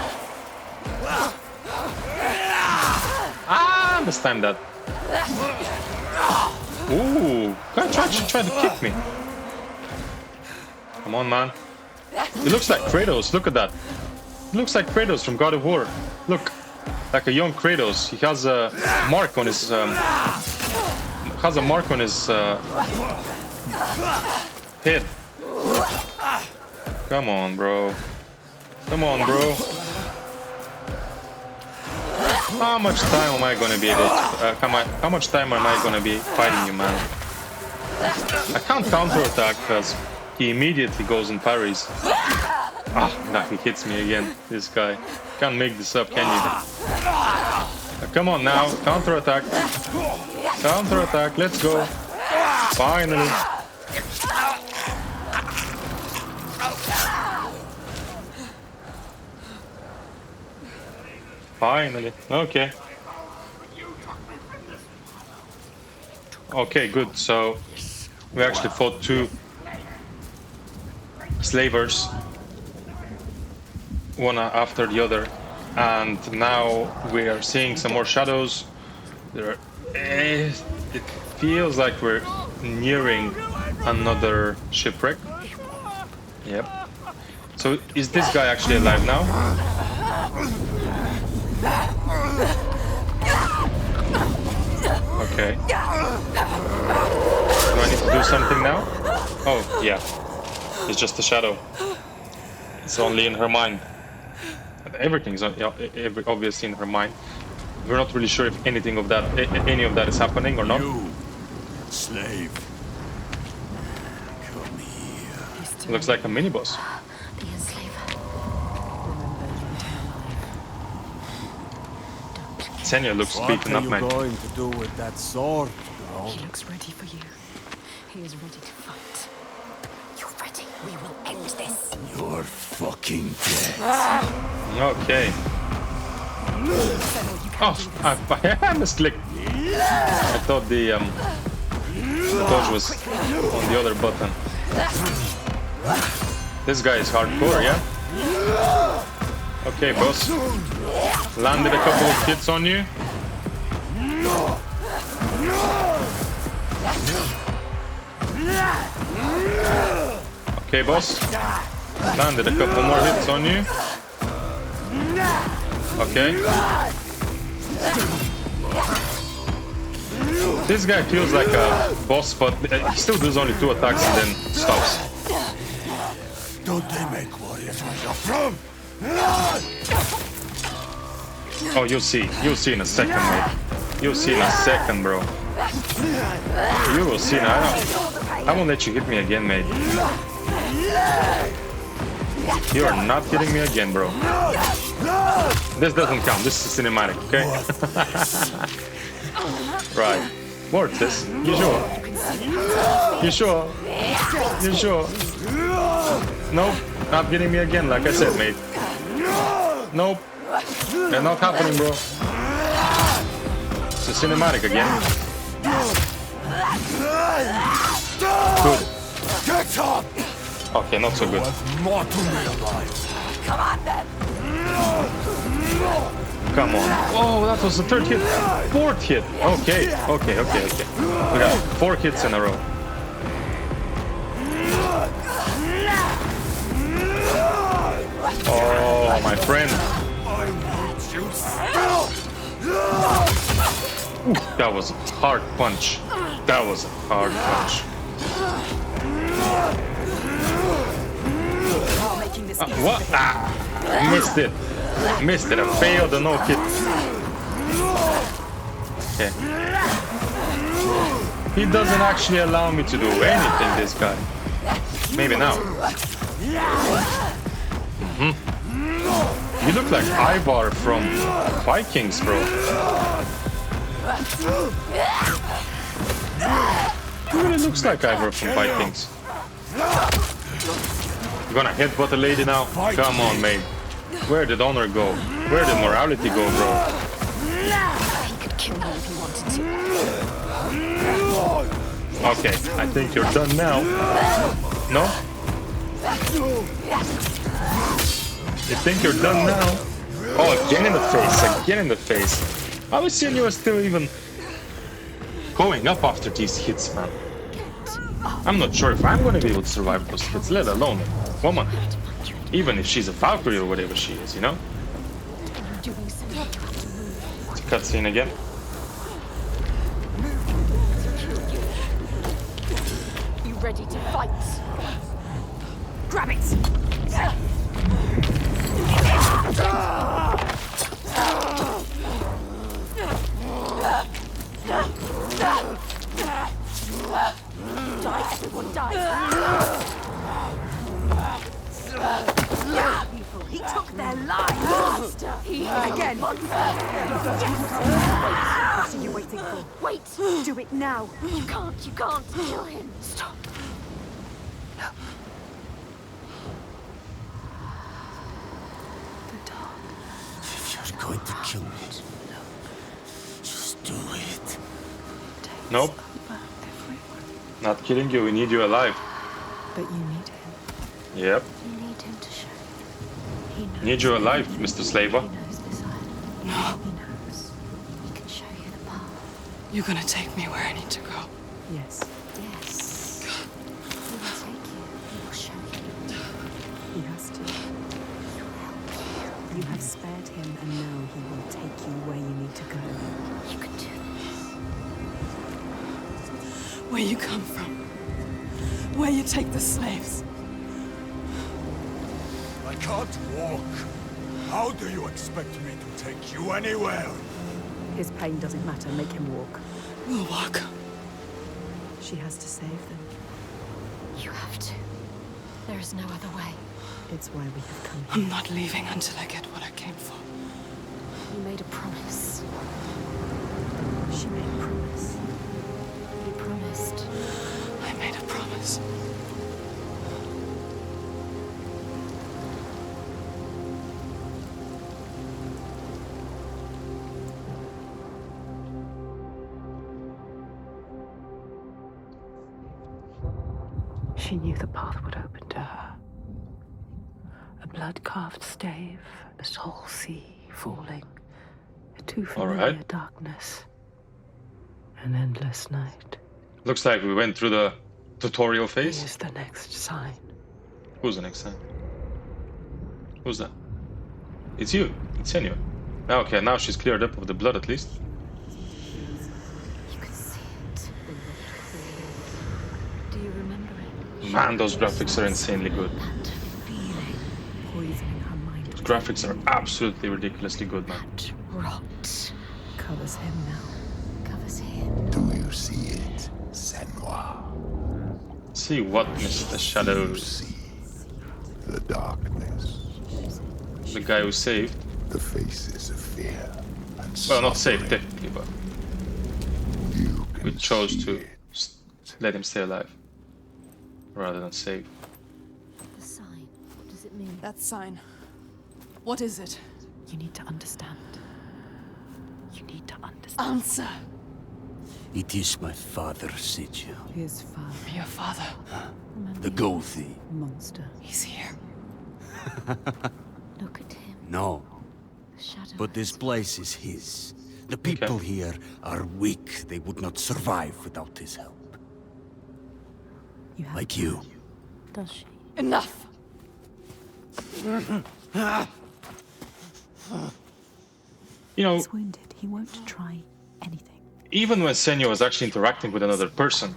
[SPEAKER 1] Ah, mistimed that. Ooh, guy tried to kick me. Come on, man. He looks like Kratos. Look at that. He looks like Kratos from God of War. Look, like a young Kratos. He has a mark on his head. Come on, bro. Come on, bro. How much time am I gonna be able to, how much time am I gonna be fighting you, man? I can't counterattack because he immediately goes and parries. Ah, nah, he hits me again, this guy. Can't make this up, can you? Come on now, counterattack. Counterattack, let's go. Finally. Finally. Okay. Okay, good. So we actually fought 2 slavers, one after the other, and now we are seeing some more shadows. It feels like we're nearing another shipwreck. Yep. So is this guy actually alive now? Okay. Do I need to do something now? Oh, yeah. It's just a shadow. It's only in her mind. Everything's obviously in her mind. We're not really sure if any of that is happening or not.
[SPEAKER 4] You, slave. Come here.
[SPEAKER 1] Looks like a mini boss.
[SPEAKER 3] The enslaver.
[SPEAKER 1] Senua looks beaten up, man.
[SPEAKER 8] What are you going to do with that sword, girl?
[SPEAKER 3] He looks ready for you. He is ready to fight. You're ready. We will end this.
[SPEAKER 4] You're fucking dead.
[SPEAKER 1] Okay. Oh, I misclicked. I thought the dodge was on the other button. This guy is hardcore, yeah? Okay, boss. Landed a couple of hits on you. Okay, boss. Landed a couple more hits on you. Okay. This guy feels like a boss, but he still does only 2 attacks and then stops.
[SPEAKER 4] Don't they make warriors where you're from?
[SPEAKER 1] Oh, you'll see. You'll see in a second, mate. You'll see in a second, bro. You will see now. I won't let you hit me again, mate. You are not hitting me again, bro. This doesn't count. This is cinematic, okay? Right. Mortis, you sure? You sure? You sure? Nope. Not getting me again, like I said, mate. Nope. They're not happening, bro. It's a cinematic again. Good.
[SPEAKER 4] Get up!
[SPEAKER 1] Okay, not so good.
[SPEAKER 4] More to realize.
[SPEAKER 7] Come on, then.
[SPEAKER 1] Come on. Oh, that was the 3rd hit. 4th hit. Okay. We got 4 hits in a row. Oh, my friend. Ooh, that was a hard punch. That was a hard punch. What? Ah, missed it. Missed it. I failed the no hit. Okay. He doesn't actually allow me to do anything, this guy. Maybe now. You look like Ivar from Vikings, bro. He really looks like Ivar from Vikings. You gonna headbutt a lady now? Come on, mate. Where did honor go? Where did morality go, bro?
[SPEAKER 3] He could kill you if he wanted to.
[SPEAKER 1] Okay, I think you're done now. No? You think you're done now? Oh, again in the face, again in the face. I was seeing you were still even going up after these hits, man. I'm not sure if I'm gonna be able to survive those hits, let alone a woman. Even if she's a Valkyrie or whatever she is, you know? It's a cutscene again.
[SPEAKER 5] You ready to fight? Grab it! Die, everyone die! People, he took their lives! Again! What are you waiting for? Wait! Do it now! You can't kill him! Stop!
[SPEAKER 3] No. The dog.
[SPEAKER 8] If you're going to kill me, just do it.
[SPEAKER 1] Nope. Not killing you, we need you alive.
[SPEAKER 3] But you need him.
[SPEAKER 1] Yep.
[SPEAKER 3] You need him to show you. He knows.
[SPEAKER 1] Need you alive, Mr. Slaver.
[SPEAKER 3] He knows this island. He knows. He can show you the path.
[SPEAKER 9] You're gonna take me where I need to go.
[SPEAKER 3] Yes. Yes. He will take you. He will show you.
[SPEAKER 5] He has to.
[SPEAKER 3] He will help you.
[SPEAKER 5] You have spared him, and now he will take you where you need to go.
[SPEAKER 3] You can do this.
[SPEAKER 9] Where you come from. Where you take the slaves.
[SPEAKER 6] I can't walk. How do you expect me to take you anywhere?
[SPEAKER 5] His pain doesn't matter. Make him walk.
[SPEAKER 9] We'll walk.
[SPEAKER 5] She has to save them.
[SPEAKER 3] You have to. There is no other way.
[SPEAKER 5] It's why we have come
[SPEAKER 9] I'm
[SPEAKER 5] here.
[SPEAKER 9] not leaving until I get what I came for.
[SPEAKER 3] You made a promise.
[SPEAKER 5] She made a promise.
[SPEAKER 3] You promised.
[SPEAKER 9] I made a promise.
[SPEAKER 3] She knew the path would open to her. A blood-carved stave, a soul sea falling, a too familiar darkness, an endless night.
[SPEAKER 1] Looks like we went through the tutorial phase.
[SPEAKER 3] Here's the next sign.
[SPEAKER 1] Who's the next sign? Who's that? It's you. It's Senua. Okay, now she's cleared up of the blood at least.
[SPEAKER 3] You can see it. Do you remember it?
[SPEAKER 1] Man, those graphics are insanely good.
[SPEAKER 3] That feeling.
[SPEAKER 5] Poisoning her mind.
[SPEAKER 1] Those graphics are absolutely ridiculously good, man.
[SPEAKER 3] That rot.
[SPEAKER 5] Covers him now.
[SPEAKER 3] Covers him.
[SPEAKER 4] Do you see it, Senua?
[SPEAKER 1] See what, Mr.
[SPEAKER 4] You
[SPEAKER 1] Shadows?
[SPEAKER 4] see the darkness,
[SPEAKER 1] The guy who saved.
[SPEAKER 4] the faces of fear and
[SPEAKER 1] Well, not saved
[SPEAKER 4] suffering.
[SPEAKER 1] technically, but
[SPEAKER 4] You
[SPEAKER 1] we
[SPEAKER 4] can
[SPEAKER 1] chose
[SPEAKER 4] see
[SPEAKER 1] to
[SPEAKER 4] it.
[SPEAKER 1] let him stay alive rather than save.
[SPEAKER 3] The sign. What does it mean?
[SPEAKER 9] That sign. What is it?
[SPEAKER 3] You need to understand. You need to understand.
[SPEAKER 9] Answer.
[SPEAKER 8] It is my father, Sigil.
[SPEAKER 5] His father.
[SPEAKER 9] Your father.
[SPEAKER 8] The Gothi.
[SPEAKER 5] Monster.
[SPEAKER 9] He's here.
[SPEAKER 3] Look at him.
[SPEAKER 8] No,
[SPEAKER 3] The shadow.
[SPEAKER 8] but this place is his. The people here are weak. They would not survive without his help.
[SPEAKER 5] You have
[SPEAKER 8] Like you.
[SPEAKER 3] Does she?
[SPEAKER 9] Enough.
[SPEAKER 1] You know,
[SPEAKER 5] He's wounded. He won't try anything.
[SPEAKER 1] even when Senua is actually interacting with another person,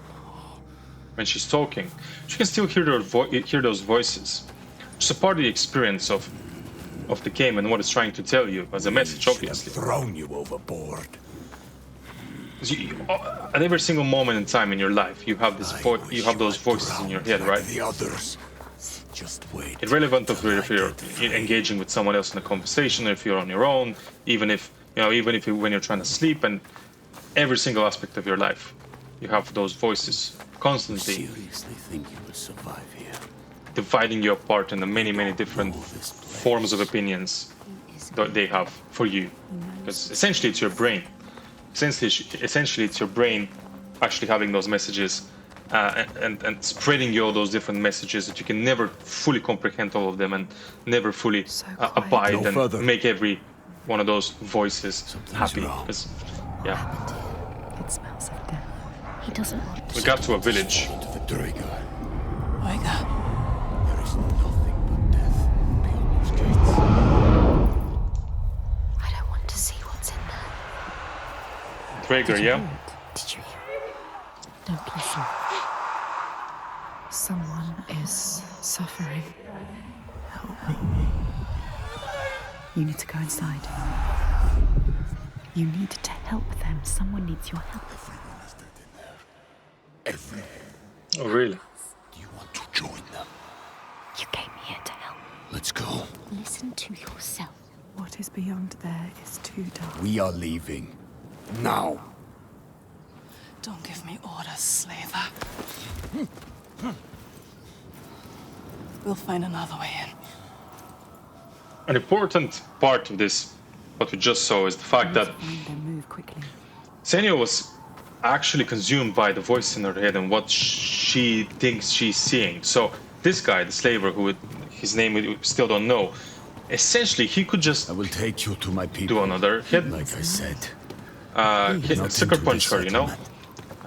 [SPEAKER 1] when she's talking, she can still hear hear those voices. It's a part of the experience of the game and what it's trying to tell you as a message, obviously.
[SPEAKER 6] Thrown you overboard.
[SPEAKER 1] 'Cause at every single moment in time in your life, you have this you have those voices in your head, right?
[SPEAKER 6] The others. Just wait.
[SPEAKER 1] Irrelevant of if you're engaging with someone else in a conversation, or if you're on your own, even if when you're trying to sleep, and every single aspect of your life, you have those voices constantly
[SPEAKER 8] Seriously think you will survive here?
[SPEAKER 1] dividing you apart into many different forms of opinions that they have for you. Because essentially it's your brain. Essentially it's your brain actually having those messages and spreading you all those different messages that you can never fully comprehend all of them and never fully abide
[SPEAKER 6] No
[SPEAKER 1] and
[SPEAKER 6] further.
[SPEAKER 1] make every one of those voices happy.
[SPEAKER 4] wrong.
[SPEAKER 1] Because, yeah,
[SPEAKER 3] It smells of death.
[SPEAKER 7] He doesn't want
[SPEAKER 1] we got to a village.
[SPEAKER 4] To the Draeger.
[SPEAKER 9] Oiga,
[SPEAKER 4] There is nothing but death beyond those gates.
[SPEAKER 7] I don't want to see what's in there.
[SPEAKER 1] Traeger, yeah?
[SPEAKER 7] Did you hear?
[SPEAKER 3] Don't listen. Someone is suffering. Help me. You need to go inside. You need to help them. Someone needs your help.
[SPEAKER 4] Everyone is dead in there. Everyone.
[SPEAKER 1] Oh, really?
[SPEAKER 4] Do you want to join them?
[SPEAKER 7] You came here to help.
[SPEAKER 4] Let's go.
[SPEAKER 7] Listen to yourself.
[SPEAKER 3] What is beyond there is too dark.
[SPEAKER 4] We are leaving. Now.
[SPEAKER 9] don't give me orders, Slaver. We'll find another way in.
[SPEAKER 1] An important part of this, what we just saw, is the fact that
[SPEAKER 3] Find them, move quickly.
[SPEAKER 1] Senua was actually consumed by the voice in her head and what she thinks she's seeing. So this guy, the slaver, who his name we still don't know, essentially he could just
[SPEAKER 4] I will take you to my people.
[SPEAKER 1] do another hit,
[SPEAKER 4] Like I said.
[SPEAKER 1] sucker punch her, you know,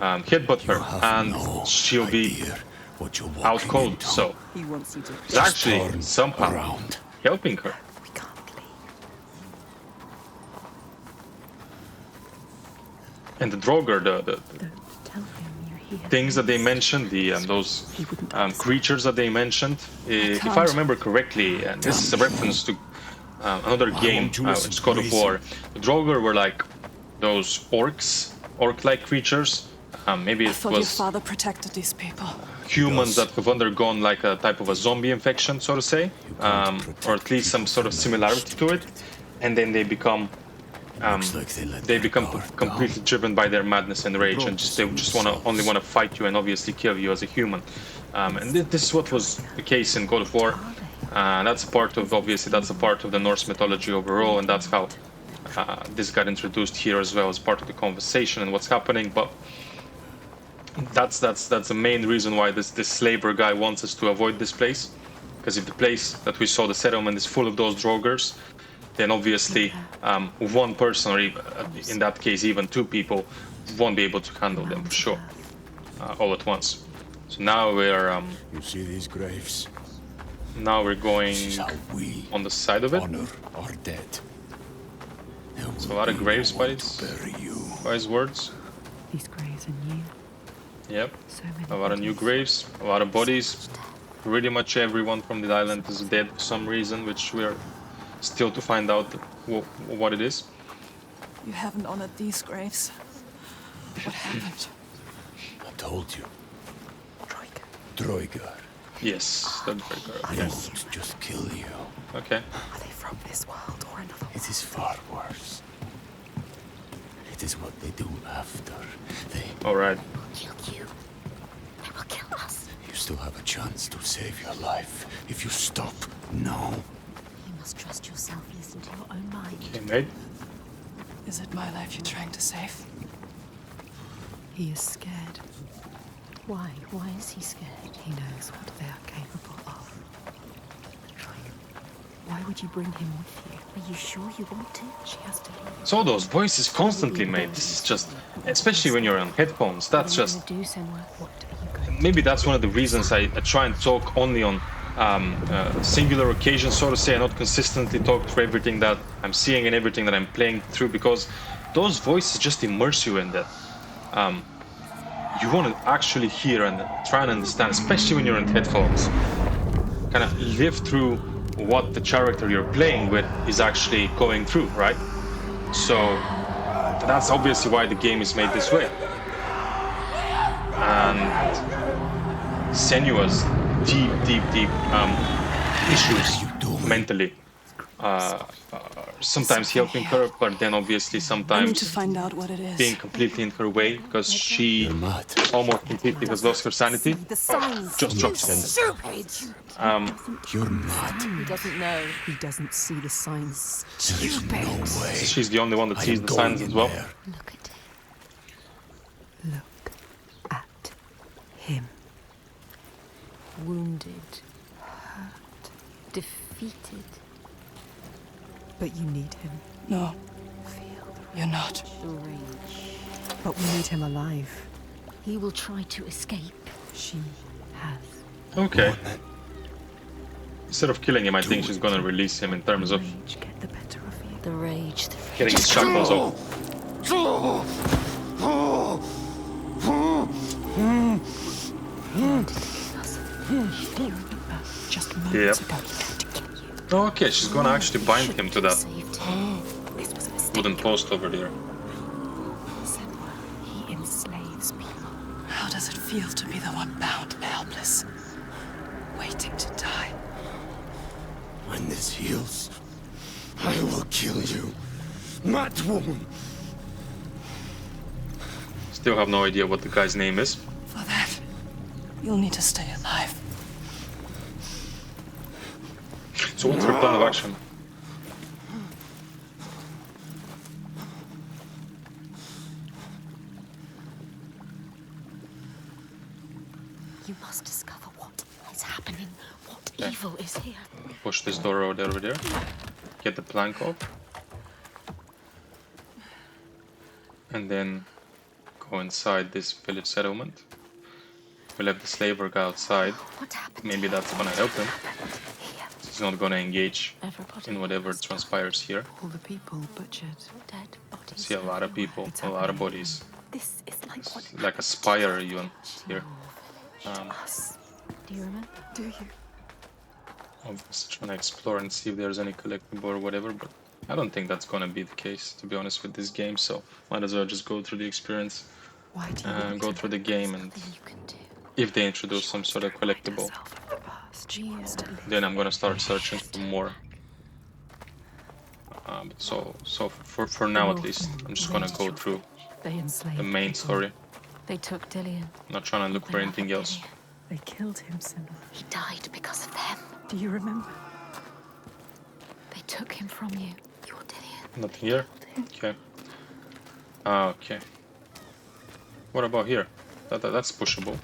[SPEAKER 1] headbutt her, and she'll be
[SPEAKER 4] what you're
[SPEAKER 1] out
[SPEAKER 4] walking
[SPEAKER 1] cold.
[SPEAKER 4] into.
[SPEAKER 1] So
[SPEAKER 9] He wants you to.
[SPEAKER 1] it's actually
[SPEAKER 4] Turn
[SPEAKER 1] somehow
[SPEAKER 4] around.
[SPEAKER 1] helping her.
[SPEAKER 3] We can't leave.
[SPEAKER 1] And the Droger, the
[SPEAKER 3] Don't tell him you're here.
[SPEAKER 1] things that they mentioned, the those
[SPEAKER 3] He wouldn't answer.
[SPEAKER 1] creatures that they mentioned, if I
[SPEAKER 9] can't.
[SPEAKER 1] remember correctly, and this is a reference to another game,
[SPEAKER 4] won't you
[SPEAKER 1] which
[SPEAKER 4] listen
[SPEAKER 1] is God of
[SPEAKER 4] to
[SPEAKER 1] War. The Droger were like those orc-like creatures. Maybe
[SPEAKER 9] I
[SPEAKER 1] it
[SPEAKER 9] thought your
[SPEAKER 1] was
[SPEAKER 9] father protected these people.
[SPEAKER 1] humans that have undergone like a type of a zombie infection, so to say, or at least some sort of similarity to it, and then they become
[SPEAKER 4] Looks like they let
[SPEAKER 1] they
[SPEAKER 4] their
[SPEAKER 1] become
[SPEAKER 4] guard
[SPEAKER 1] completely
[SPEAKER 4] down.
[SPEAKER 1] driven by their madness and rage, and they just only want to fight you and obviously kill you as a human. And this is what was the case in God of War. That's a part of the Norse mythology overall, and that's how this got introduced here as well as part of the conversation and what's happening. But that's the main reason why this slaver guy wants us to avoid this place, because if the place that we saw, the settlement, is full of those Drogers, then obviously one person, or in that case even two people, won't be able to handle them for sure all at once. So now
[SPEAKER 4] You see these graves?
[SPEAKER 1] we're going
[SPEAKER 4] This is how we
[SPEAKER 1] on the side of it.
[SPEAKER 4] honor our dead.
[SPEAKER 1] It's a lot of graves by his words.
[SPEAKER 3] These graves are new.
[SPEAKER 1] Yep,
[SPEAKER 3] So many.
[SPEAKER 1] a lot of new graves, a lot of bodies. Pretty much everyone from the island is dead for some reason, which we are still to find out what it is.
[SPEAKER 9] You haven't honored these graves. What happened?
[SPEAKER 4] I told you. Droiger.
[SPEAKER 1] Yes, the Droger.
[SPEAKER 4] They
[SPEAKER 1] Okay.
[SPEAKER 4] won't just kill you.
[SPEAKER 1] Okay.
[SPEAKER 3] Are they from this world or another?
[SPEAKER 4] It is far worse. It is what they do after. They...
[SPEAKER 1] All right.
[SPEAKER 7] Kill you. They will kill us.
[SPEAKER 4] You still have a chance to save your life if you stop now.
[SPEAKER 7] You must trust yourself. Listen to your own mind.
[SPEAKER 1] Okay, mate.
[SPEAKER 9] Is it my life you're trying to save?
[SPEAKER 3] He is scared.
[SPEAKER 7] Why? Why is he scared?
[SPEAKER 3] He knows what they are capable of. Why would you bring him with you?
[SPEAKER 7] Are you sure you want to?
[SPEAKER 3] She has to leave.
[SPEAKER 1] So those voices constantly, mate. This is just, especially when you're on headphones. That's
[SPEAKER 7] What are you
[SPEAKER 1] just.
[SPEAKER 7] gonna do, Senua?
[SPEAKER 3] What are you going
[SPEAKER 1] Maybe that's one of the reasons I try and talk only on singular occasions, so to say, and not consistently talk through everything that I'm seeing and everything that I'm playing through, because those voices just immerse you in that. You want to actually hear and try and understand, especially when you're in headphones. Kind of live through what the character you're playing with is actually going through, right? So that's obviously why the game is made this way. And Senua's deep issues mentally sometimes helping her, but then obviously
[SPEAKER 9] I need to
[SPEAKER 1] sometimes
[SPEAKER 9] find out what it is.
[SPEAKER 1] being completely in her way, because she
[SPEAKER 4] You're mad.
[SPEAKER 1] almost completely has lost her sanity.
[SPEAKER 7] The signs.
[SPEAKER 1] Just dropped it.
[SPEAKER 4] You're mad.
[SPEAKER 7] He doesn't know.
[SPEAKER 3] He doesn't see the signs.
[SPEAKER 4] There is no way.
[SPEAKER 1] She's the only one that
[SPEAKER 4] I
[SPEAKER 1] sees
[SPEAKER 4] am
[SPEAKER 1] the
[SPEAKER 4] going
[SPEAKER 1] signs
[SPEAKER 4] in
[SPEAKER 1] as well.
[SPEAKER 4] there.
[SPEAKER 7] Look at him.
[SPEAKER 3] Look at him. wounded, hurt, defeated.
[SPEAKER 5] But you need him.
[SPEAKER 9] No,
[SPEAKER 3] Feel
[SPEAKER 9] you're not.
[SPEAKER 3] the rage.
[SPEAKER 5] But we need him alive.
[SPEAKER 3] He will try to escape.
[SPEAKER 5] She has.
[SPEAKER 1] Okay. Instead of killing him, I think she's gonna release him in terms of
[SPEAKER 5] Rage get the better of you.
[SPEAKER 3] The rage,
[SPEAKER 1] getting his shackles off.
[SPEAKER 5] Just moments ago,
[SPEAKER 1] Okay, she's gonna actually bind him to that
[SPEAKER 3] saved him.
[SPEAKER 5] this was a mistake.
[SPEAKER 1] wooden post over there.
[SPEAKER 5] Senua, he enslaves people.
[SPEAKER 9] How does it feel to be the one bound and helpless, waiting to die?
[SPEAKER 4] When this heals, I will kill you. Mad woman.
[SPEAKER 1] Still have no idea what the guy's name is.
[SPEAKER 9] For that, you'll need to stay alive.
[SPEAKER 1] So what's her plan of action?
[SPEAKER 3] You must discover what is happening, what
[SPEAKER 1] Okay.
[SPEAKER 3] evil is here.
[SPEAKER 1] Push this door over there. Get the plank off. And then go inside this village settlement. We'll have the slaver go outside.
[SPEAKER 3] What happened?
[SPEAKER 1] Maybe that's gonna help him.
[SPEAKER 3] Here,
[SPEAKER 1] He's not gonna engage
[SPEAKER 3] everybody.
[SPEAKER 1] in whatever transpires here.
[SPEAKER 5] All the people butchered.
[SPEAKER 3] Dead bodies.
[SPEAKER 1] See a lot of people, a lot of bodies.
[SPEAKER 5] This is like what
[SPEAKER 1] It's like a spire even here.
[SPEAKER 5] us.
[SPEAKER 3] Do you remember?
[SPEAKER 5] Do you?
[SPEAKER 1] I'm just trying to explore and see if there's any collectible or whatever, but I don't think that's gonna be the case, to be honest, with this game. So might as well just go through the experience,
[SPEAKER 5] Why do you want
[SPEAKER 1] go
[SPEAKER 5] to
[SPEAKER 1] through the game, and
[SPEAKER 3] Nothing you can do.
[SPEAKER 1] if they introduce some sort of collectible,
[SPEAKER 5] herself of the past? She wants to live.
[SPEAKER 1] then I'm gonna start searching for more. For now at least, I'm just gonna go through
[SPEAKER 5] They enslaved
[SPEAKER 1] the main
[SPEAKER 5] people.
[SPEAKER 1] story.
[SPEAKER 3] They took Dillian.
[SPEAKER 1] I'm not trying to look for anything else.
[SPEAKER 5] They killed him, Senua.
[SPEAKER 3] He died because of them.
[SPEAKER 5] Do you remember?
[SPEAKER 3] They took him from you. Your Dillian.
[SPEAKER 1] Nothing here? Okay. Okay. What about here? That's pushable.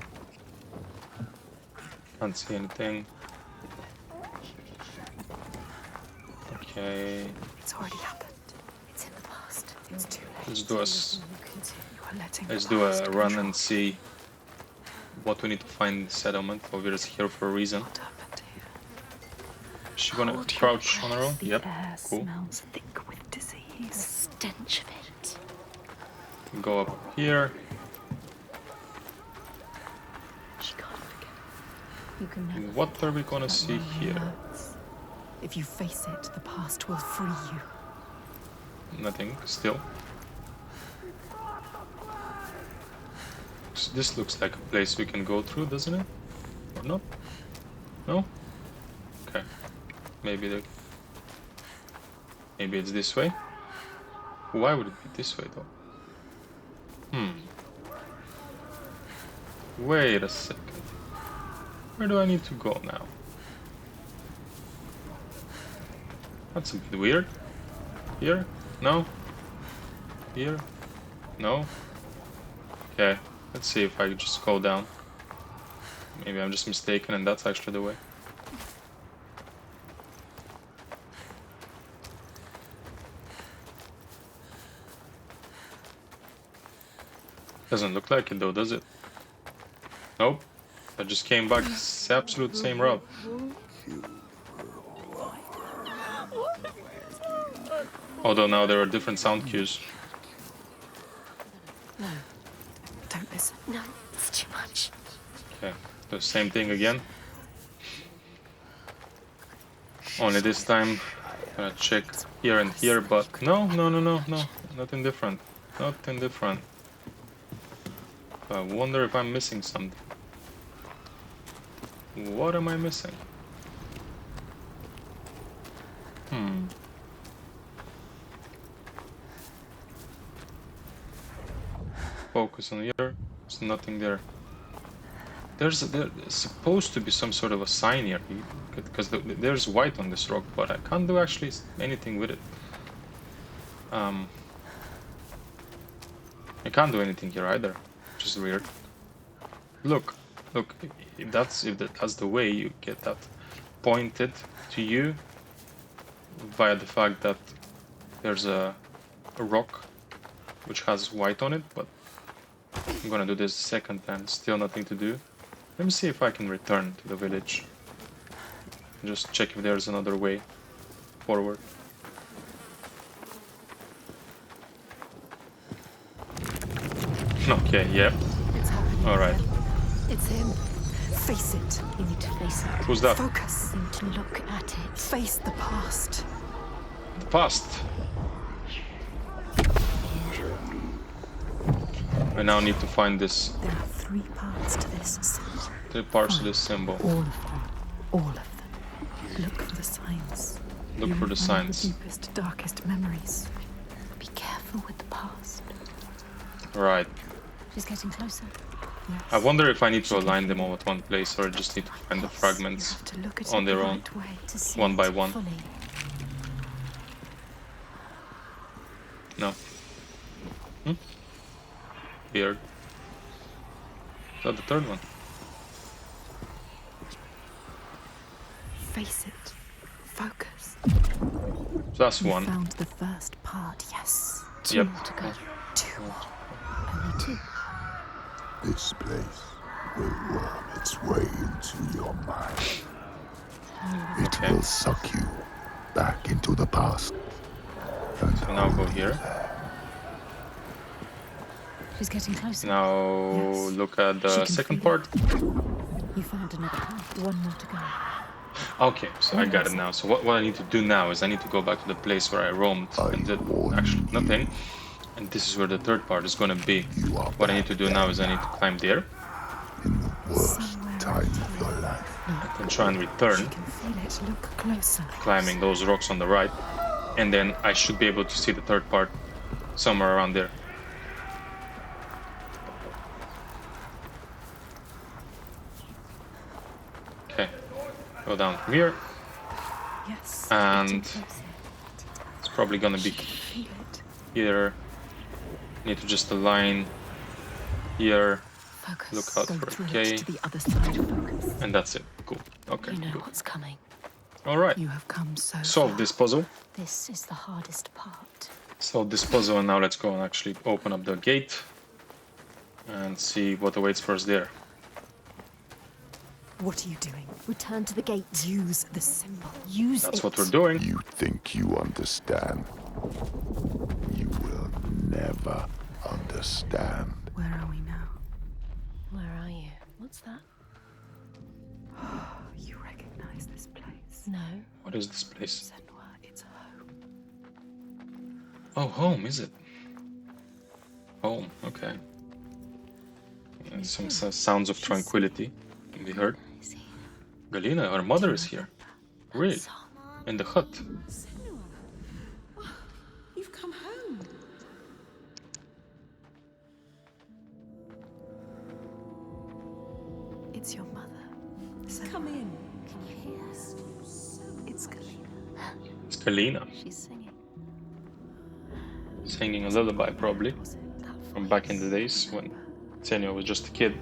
[SPEAKER 1] Can't see anything. Okay.
[SPEAKER 5] It's already happened.
[SPEAKER 3] It's in the past.
[SPEAKER 5] It's too late.
[SPEAKER 1] Let's do
[SPEAKER 5] You are letting
[SPEAKER 1] let's
[SPEAKER 5] the
[SPEAKER 1] do
[SPEAKER 5] past
[SPEAKER 1] a run
[SPEAKER 5] control
[SPEAKER 1] and see what we need to find in the settlement. Obviously here for a reason.
[SPEAKER 5] what happened here.
[SPEAKER 1] Is she gonna
[SPEAKER 3] Hold your
[SPEAKER 1] crouch on her own?
[SPEAKER 5] The
[SPEAKER 1] Yep.
[SPEAKER 5] air
[SPEAKER 1] Cool.
[SPEAKER 5] smells thick with
[SPEAKER 3] The
[SPEAKER 5] disease.
[SPEAKER 3] stench of it.
[SPEAKER 1] Go up here.
[SPEAKER 3] She can't forget. You can never.
[SPEAKER 1] What are we gonna see here?
[SPEAKER 5] Hurts. If you face it, the past will free you.
[SPEAKER 1] Nothing still. This looks like a place we can go through, doesn't it? Or not? No? Okay. Maybe it's this way? Why would it be this way though? Wait a second. Where do I need to go now? That's a bit weird. Here? No? Here? No? Okay, let's see if I just go down. Maybe I'm just mistaken and that's actually the way. Doesn't look like it though, does it? Nope. I just came back. It's the absolute same route. Although now there are different sound cues.
[SPEAKER 5] No. Don't listen.
[SPEAKER 3] No, it's too much.
[SPEAKER 1] Okay, the same thing again. Only this time, I'm gonna check here and here, but no, nothing different. Nothing different. I wonder if I'm missing something. What am I missing? Focus on here. There's nothing there. There's supposed to be some sort of a sign here, because there's white on this rock, but I can't do actually anything with it. I can't do anything here either, which is weird. Look, Look, if that's the way, you get that pointed to you via the fact that there's a rock which has white on it, but I'm gonna do this second time, still nothing to do. Let me see if I can return to the village. Just check if there's another way forward. Okay, yeah.
[SPEAKER 5] It's happening.
[SPEAKER 1] Alright.
[SPEAKER 5] It's him. Face it.
[SPEAKER 7] You need to face it.
[SPEAKER 1] Who's that?
[SPEAKER 5] Focus.
[SPEAKER 7] You need to look at it.
[SPEAKER 5] Face the past.
[SPEAKER 1] The past. I now need to find this.
[SPEAKER 5] There are 3 parts to this symbol.
[SPEAKER 1] 3 parts of this symbol.
[SPEAKER 5] All of them. All of them. Look for the signs.
[SPEAKER 1] Look for the signs.
[SPEAKER 5] The deepest, darkest memories.
[SPEAKER 7] Be careful with the past.
[SPEAKER 1] Right.
[SPEAKER 7] She's getting closer.
[SPEAKER 5] Yes.
[SPEAKER 1] I wonder if I need to align them all at one place or I just need to find the fragments
[SPEAKER 5] You have to look at
[SPEAKER 1] on
[SPEAKER 5] it
[SPEAKER 1] their
[SPEAKER 5] the
[SPEAKER 1] own,
[SPEAKER 5] right way.
[SPEAKER 7] To see
[SPEAKER 1] one
[SPEAKER 7] it
[SPEAKER 1] by one.
[SPEAKER 7] fully.
[SPEAKER 1] No. Weird. Is that the third one?
[SPEAKER 5] Face it. Focus.
[SPEAKER 1] So that's
[SPEAKER 5] You
[SPEAKER 1] one.
[SPEAKER 5] found the first part, yes.
[SPEAKER 7] 2
[SPEAKER 1] Yep.
[SPEAKER 7] more to go.
[SPEAKER 5] 2 more.
[SPEAKER 7] Only 2.
[SPEAKER 4] This place will worm its way into your mind. It
[SPEAKER 1] Okay.
[SPEAKER 4] will suck you back into the past. And
[SPEAKER 1] So now go here.
[SPEAKER 7] She's getting closer.
[SPEAKER 1] Now
[SPEAKER 5] Yes.
[SPEAKER 1] look at
[SPEAKER 5] She
[SPEAKER 1] the
[SPEAKER 5] can
[SPEAKER 1] second
[SPEAKER 5] feel
[SPEAKER 1] part.
[SPEAKER 5] You found another part. 1 more to go.
[SPEAKER 1] Okay, so I got it now. So what I need to do now is I need to go back to the place where I roamed and did actually nothing. And this is where the third part is going to be. What I need to do now is I need to climb there
[SPEAKER 4] in the worst time of your life.
[SPEAKER 1] and try and return,
[SPEAKER 5] You can feel it. Look closer.
[SPEAKER 1] climbing those rocks on the right. And then I should be able to see the third part somewhere around there. Okay, go down from here.
[SPEAKER 5] Yes.
[SPEAKER 1] And it's probably gonna be
[SPEAKER 5] Feel it.
[SPEAKER 1] here. Need to just align here.
[SPEAKER 7] Focus.
[SPEAKER 1] Look out
[SPEAKER 5] Go
[SPEAKER 1] for
[SPEAKER 5] through
[SPEAKER 1] K,
[SPEAKER 5] it to the other side. Focus.
[SPEAKER 1] and that's it. Cool. Okay,
[SPEAKER 7] You know
[SPEAKER 1] cool.
[SPEAKER 7] what's coming.
[SPEAKER 1] All right.
[SPEAKER 5] You have come so
[SPEAKER 1] Solve
[SPEAKER 5] far.
[SPEAKER 1] this puzzle.
[SPEAKER 7] This is the hardest part.
[SPEAKER 1] Solve this puzzle, and now let's go and actually open up the gate and see what awaits for us there.
[SPEAKER 5] What are you doing?
[SPEAKER 7] Return to the gate.
[SPEAKER 5] Use the symbol.
[SPEAKER 7] Use
[SPEAKER 1] That's
[SPEAKER 7] it.
[SPEAKER 1] what we're doing.
[SPEAKER 4] You think you understand. You will never understand.
[SPEAKER 5] Where are we now?
[SPEAKER 7] Where are you? What's that?
[SPEAKER 5] You recognize this place?
[SPEAKER 7] No.
[SPEAKER 1] What is this place?
[SPEAKER 5] Senua, it's home.
[SPEAKER 1] Oh, home, is it? Home, okay. Some sounds of tranquility can be heard.
[SPEAKER 7] Is he?
[SPEAKER 1] Galina, our mother is here. Really?
[SPEAKER 7] Someone.
[SPEAKER 1] In the hut.
[SPEAKER 9] Senua. Oh, you've come home.
[SPEAKER 5] It's your mother.
[SPEAKER 9] Come in.
[SPEAKER 7] Can you hear her?
[SPEAKER 5] It's Galina.
[SPEAKER 1] It's Galina,
[SPEAKER 7] She's singing.
[SPEAKER 1] singing a lullaby probably,
[SPEAKER 5] Was it that
[SPEAKER 1] from back in the days when Senua was just a kid.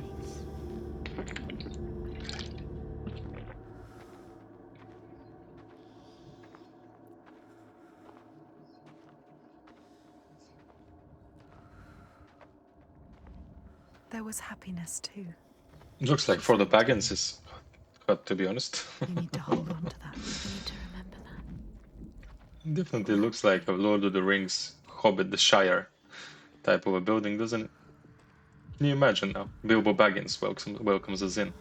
[SPEAKER 5] There was happiness too.
[SPEAKER 1] It looks like for the Baggins is got, to be honest.
[SPEAKER 5] You need to hold on to that.
[SPEAKER 7] You need to remember that.
[SPEAKER 1] Definitely looks like a Lord of the Rings, Hobbit, the Shire type of a building, doesn't it? Can you imagine now? Bilbo Baggins welcomes us in.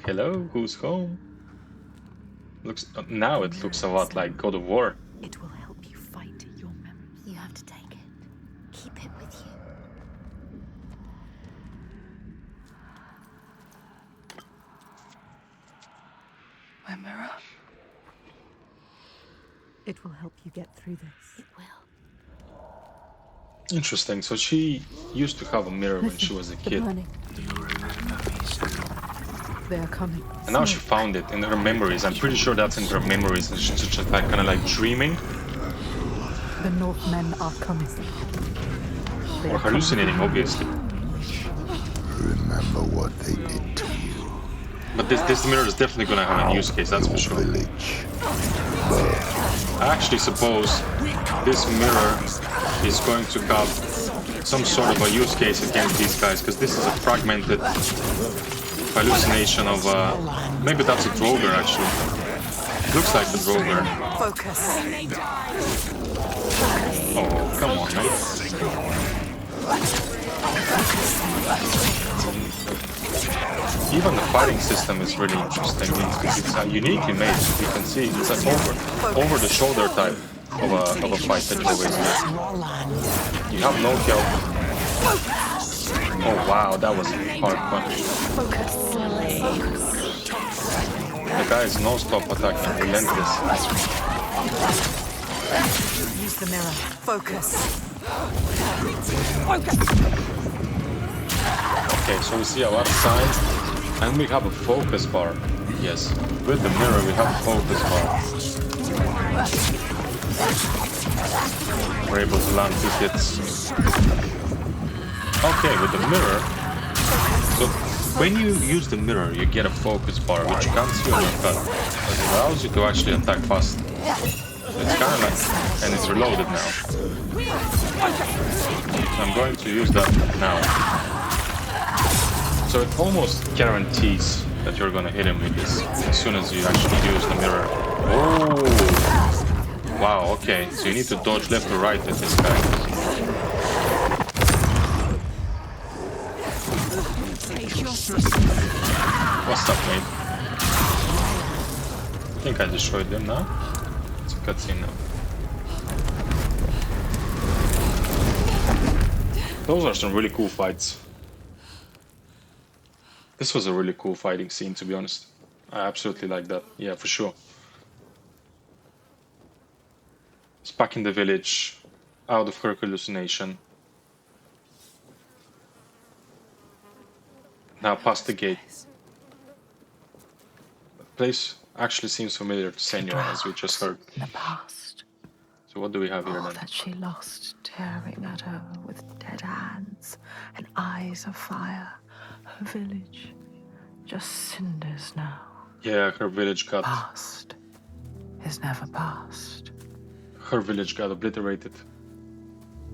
[SPEAKER 1] Hello, who's home? Looks now it looks a lot like God of War.
[SPEAKER 5] It will help you fight your memories.
[SPEAKER 7] You have to take it. Keep it with you.
[SPEAKER 5] My mirror. It will help you get through this.
[SPEAKER 7] It will.
[SPEAKER 1] Interesting. So she used to have a mirror when she was a
[SPEAKER 5] The
[SPEAKER 1] kid,
[SPEAKER 5] burning. They are coming.
[SPEAKER 1] and now she found it in her memories. I'm pretty sure that's in her memories, and she's just like kind of like dreaming
[SPEAKER 5] The Northmen are coming. They
[SPEAKER 1] or
[SPEAKER 5] are
[SPEAKER 1] hallucinating,
[SPEAKER 5] coming.
[SPEAKER 1] obviously.
[SPEAKER 4] Remember what they did to you.
[SPEAKER 1] But this mirror is definitely gonna have a use case, that's for sure.
[SPEAKER 4] Village.
[SPEAKER 1] I actually suppose this mirror is going to have some sort of a use case against these guys, because this is a fragmented hallucination of maybe that's a Droger actually. Looks like a Droger.
[SPEAKER 5] Focus.
[SPEAKER 1] Oh, come on, man. Even the fighting system is really interesting because it's uniquely made. You can see it's an over the shoulder type of a fight that you always do. You have no health. Oh wow, that was a hard punch. The guy is non-stop attacking, relentless.
[SPEAKER 5] Use the mirror. Focus.
[SPEAKER 1] Okay, so we see a lot of signs, and we have a focus bar. Yes, with the mirror we have a focus bar. We're able to land 2 hits. Okay, with the mirror. So when you use the mirror, you get a focus bar, which you can't see on your gun. But it allows you to actually attack fast. It's kind of like, and it's reloaded now. So I'm going to use that now. So it almost guarantees that you're gonna hit him with this as soon as you actually use the mirror. Oh! Wow, okay. So you need to dodge left or right at this guy. What's up, mate? I think I destroyed them now. It's a cutscene now. Those are some really cool fights. This was a really cool fighting scene, to be honest. I absolutely like that. Yeah, for sure. It's back in the village, out of her hallucination. Now past the gate. The place actually seems familiar to Senua, as we just heard.
[SPEAKER 3] In the past.
[SPEAKER 1] So what do we have here
[SPEAKER 3] All
[SPEAKER 1] then?
[SPEAKER 3] that she lost, tearing at her with dead hands and eyes of fire. Her village, just cinders now.
[SPEAKER 1] Yeah, her village got...
[SPEAKER 3] Past is never past.
[SPEAKER 1] Her village got obliterated.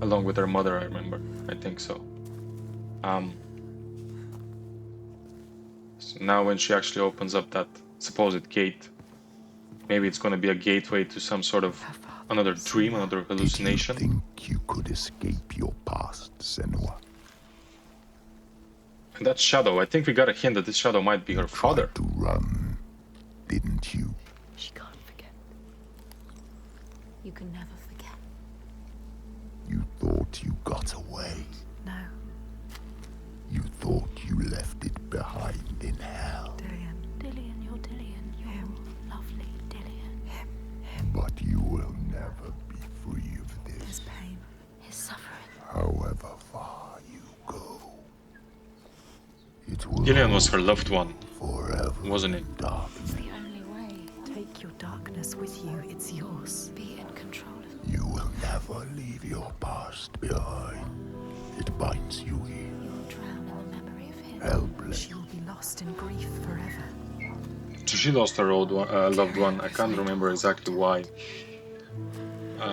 [SPEAKER 1] Along with her mother, I remember. I think so. So now when she actually opens up that supposed gate, maybe it's going to be a gateway to some sort of another dream, another hallucination.
[SPEAKER 4] Did you think you could escape your past, Senua?
[SPEAKER 1] And that shadow, I think we got a hint that this shadow might be her father.
[SPEAKER 4] Tried to run, didn't you?
[SPEAKER 7] She can't forget. You can never forget.
[SPEAKER 4] You thought you got away.
[SPEAKER 3] No,
[SPEAKER 4] You thought you left it behind in hell.
[SPEAKER 7] Dillian, you're Dillian. You're lovely, Dillian.
[SPEAKER 4] But you will never be free of
[SPEAKER 5] His
[SPEAKER 4] this.
[SPEAKER 5] pain.
[SPEAKER 7] His suffering.
[SPEAKER 4] However far you go, it will
[SPEAKER 1] Gillian was her loved one,
[SPEAKER 4] forever
[SPEAKER 1] wasn't it?
[SPEAKER 4] darkness.
[SPEAKER 7] The only way.
[SPEAKER 5] Take your darkness with you. It's yours.
[SPEAKER 7] Be in control of it.
[SPEAKER 4] You will never leave your past behind. It binds you here.
[SPEAKER 7] You'll drown in the memory of him.
[SPEAKER 4] Hellblade.
[SPEAKER 5] She will be lost in grief forever.
[SPEAKER 1] So she lost her loved one. I can't remember exactly why.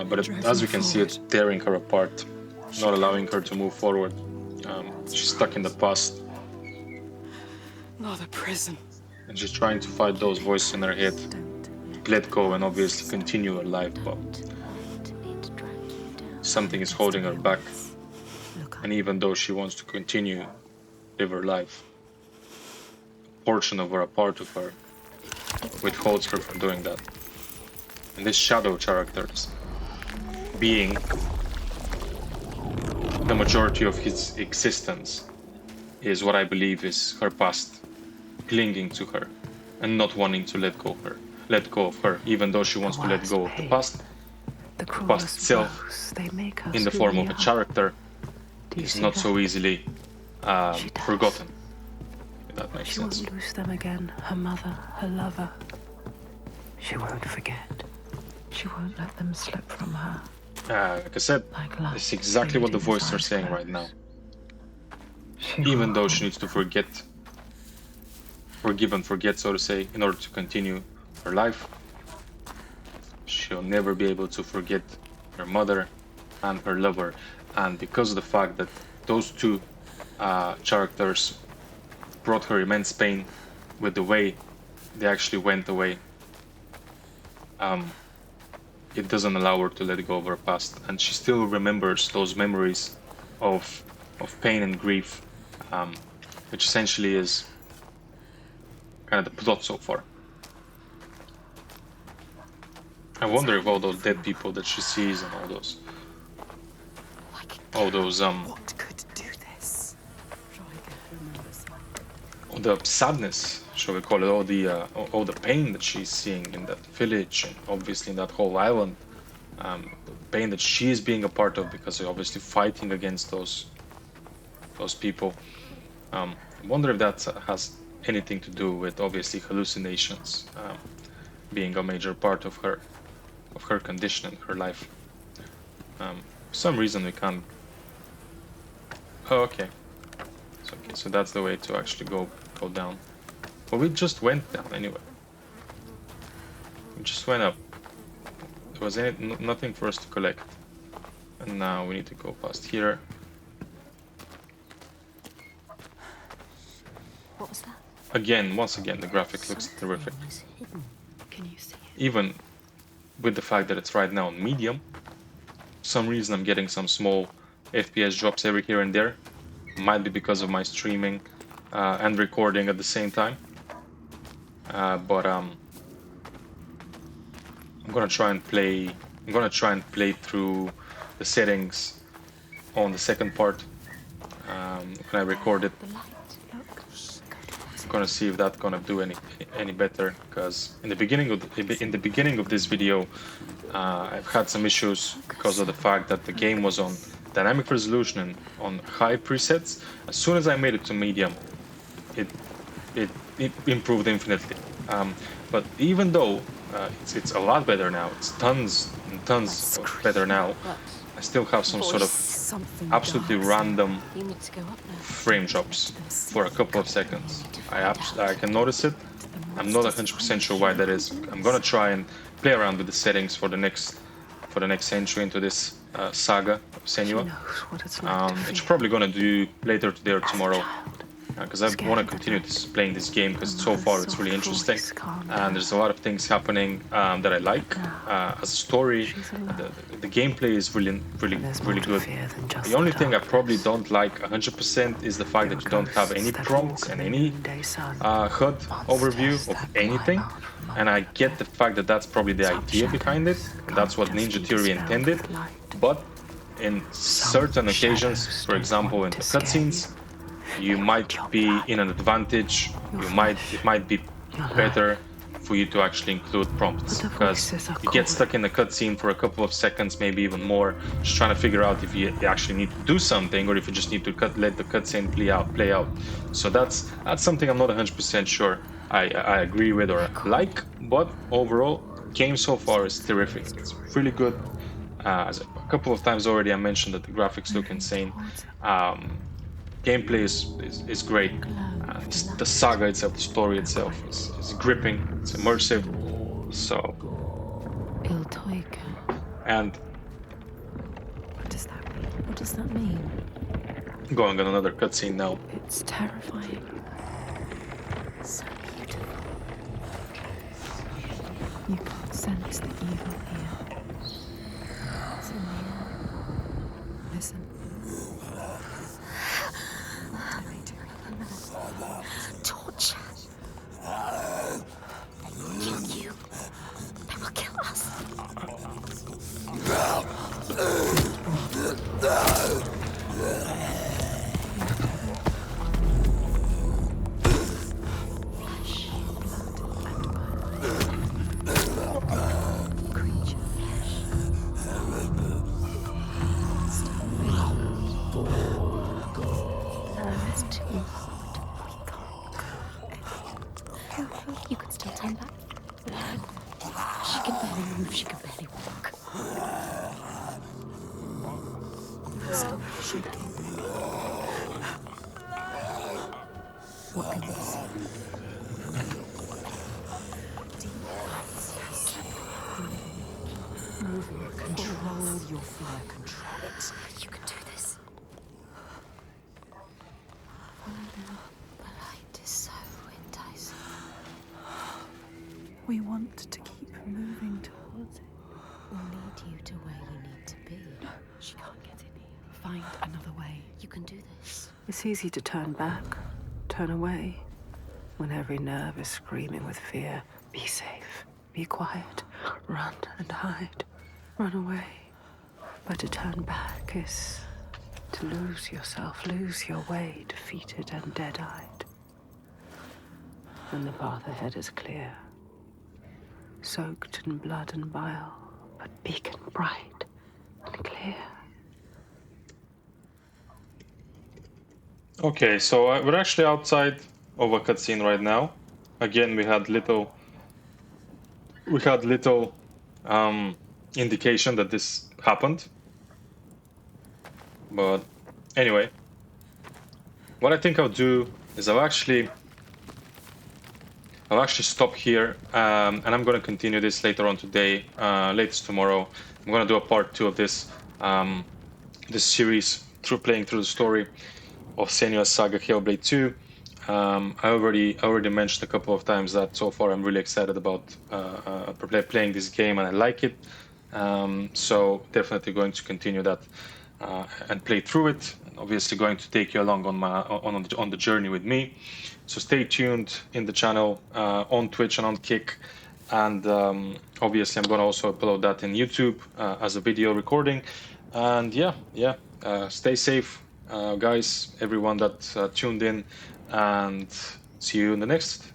[SPEAKER 1] But as we can see, it's tearing her apart, not allowing her to move forward. She's stuck in the past,
[SPEAKER 9] Not a prison.
[SPEAKER 1] and she's trying to fight those voices in her head, let go and obviously continue her life, but
[SPEAKER 7] It drag you down.
[SPEAKER 1] something is holding her back.
[SPEAKER 5] Look up.
[SPEAKER 1] And even though she wants to continue live her life, a portion of her, a part of her, withholds her from doing that. And this shadow characters, being the majority of his existence, is what I believe is her past, clinging to her and not wanting to let go of her, even though she wants to let go of the past.
[SPEAKER 3] the
[SPEAKER 1] past
[SPEAKER 3] cruelest
[SPEAKER 1] itself,
[SPEAKER 3] blows they make us
[SPEAKER 1] in the
[SPEAKER 3] who
[SPEAKER 1] form
[SPEAKER 3] we
[SPEAKER 1] of a
[SPEAKER 3] are.
[SPEAKER 1] character,
[SPEAKER 3] Do you
[SPEAKER 1] is
[SPEAKER 3] see
[SPEAKER 1] not
[SPEAKER 3] that?
[SPEAKER 1] so easily
[SPEAKER 3] She does.
[SPEAKER 1] forgotten. If that makes
[SPEAKER 3] She
[SPEAKER 1] sense.
[SPEAKER 3] won't lose them again. Her mother, her lover. She won't forget. She won't let them slip from her.
[SPEAKER 1] Like I said,
[SPEAKER 3] Like light
[SPEAKER 1] it's exactly what the
[SPEAKER 3] fading
[SPEAKER 1] voices are
[SPEAKER 3] as
[SPEAKER 1] saying
[SPEAKER 3] eyes
[SPEAKER 1] right now.
[SPEAKER 3] close. She
[SPEAKER 1] even though she needs to forgive and forget, so to say, in order to continue her life. She'll never be able to forget her mother and her lover, and because of the fact that those two characters brought her immense pain with the way they actually went away, it doesn't allow her to let go of her past, and she still remembers those memories of pain and grief, which essentially is kind of the plot so far. I wonder if all those dead people that she sees and all those
[SPEAKER 9] What could do this?
[SPEAKER 1] all the sadness, shall we call it, all the pain that she's seeing in that village, and obviously in that whole island, the pain that she is being a part of because they're obviously fighting against those people. I wonder if that has anything to do with obviously hallucinations being a major part of her condition and her life. For some reason we can't. Oh, okay. So that's the way to actually go down. But we just went down anyway. We just went up. There was nothing for us to collect, and now we need to go past here.
[SPEAKER 7] What was that?
[SPEAKER 1] Once again, the graphic looks terrific.
[SPEAKER 7] Can you see it?
[SPEAKER 1] Even with the fact that it's right now on medium, for some reason I'm getting some small FPS drops every here and there. Might be because of my streaming and recording at the same time. But I'm gonna try and play through the settings on the second part when I record it. I'm gonna see if that's gonna do any better, because in the beginning of this video I've had some issues because of the fact that the game was on dynamic resolution and on high presets. As soon as I made it to medium, it improved infinitely. But even though it's a lot better now, it's tons and tons better now, I still have some sort of absolutely random frame drops for a couple of seconds. I can notice it. I'm not 100% sure why that is. I'm gonna try and play around with the settings for the next entry into this saga of Senua, which I'm probably gonna do later today or tomorrow, because I want to continue playing this game, because so far it's really interesting and there's a lot of things happening that I like. As a story, the gameplay is really good. The only thing I probably don't like 100% is the fact that you don't have any prompts and any HUD overview of anything. And I get the fact that that's probably the idea behind it, and that's what Ninja Theory intended. But in certain occasions, for example in the cutscenes, you might be in an advantage. It might be better for you to actually include prompts, because you get stuck in a cutscene for a couple of seconds, maybe even more, just trying to figure out if you actually need to do something or if you just need to let the cutscene play out. So that's something I'm not 100% sure I agree with or like, but overall, game so far is terrific. It's really good. As a couple of times already, I mentioned that the graphics look insane. Gameplay is great. The saga itself, the story itself is gripping, it's immersive. So, and
[SPEAKER 3] What does that mean? What does that mean?
[SPEAKER 1] Going on another cutscene now.
[SPEAKER 3] It's terrifying.
[SPEAKER 7] So beautiful.
[SPEAKER 3] You can't sense the evil here.
[SPEAKER 7] So near.
[SPEAKER 3] Listen.
[SPEAKER 7] Torture. They will kill you. They will kill us. You could still turn back. She can barely move, she can barely walk. Stop shaking.
[SPEAKER 3] What can you see? Moving. Control your fear. Control it.
[SPEAKER 7] You can do this. The light is so enticing.
[SPEAKER 3] We want to keep moving towards it.
[SPEAKER 7] We'll lead you to where you need to be.
[SPEAKER 3] No, she can't get in here. Find another way.
[SPEAKER 7] You can do this.
[SPEAKER 3] It's easy to turn back, turn away, when every nerve is screaming with fear. Be safe, be quiet, run and hide, run away. But to turn back is to lose yourself, lose your way, defeated and dead-eyed. And the path ahead is clear, soaked in blood and bile, but beacon bright and clear.
[SPEAKER 1] Okay, so we're actually outside of a cutscene right now. Again, we had little indication that this happened. But anyway, what I think I'll do is I'll actually stop here, and I'm going to continue this later on today, latest tomorrow. I'm going to do a part 2 of this this series playing through the story of SENUA'S SAGA HELLBLADE II. I already mentioned a couple of times that so far I'm really excited about playing this game, and I like it. So definitely going to continue that and play through it. Obviously going to take you along on the journey with me. So stay tuned in the channel on Twitch and on Kick, and obviously I'm going to also upload that in YouTube as a video recording. And stay safe, guys, everyone that tuned in, and see you in the next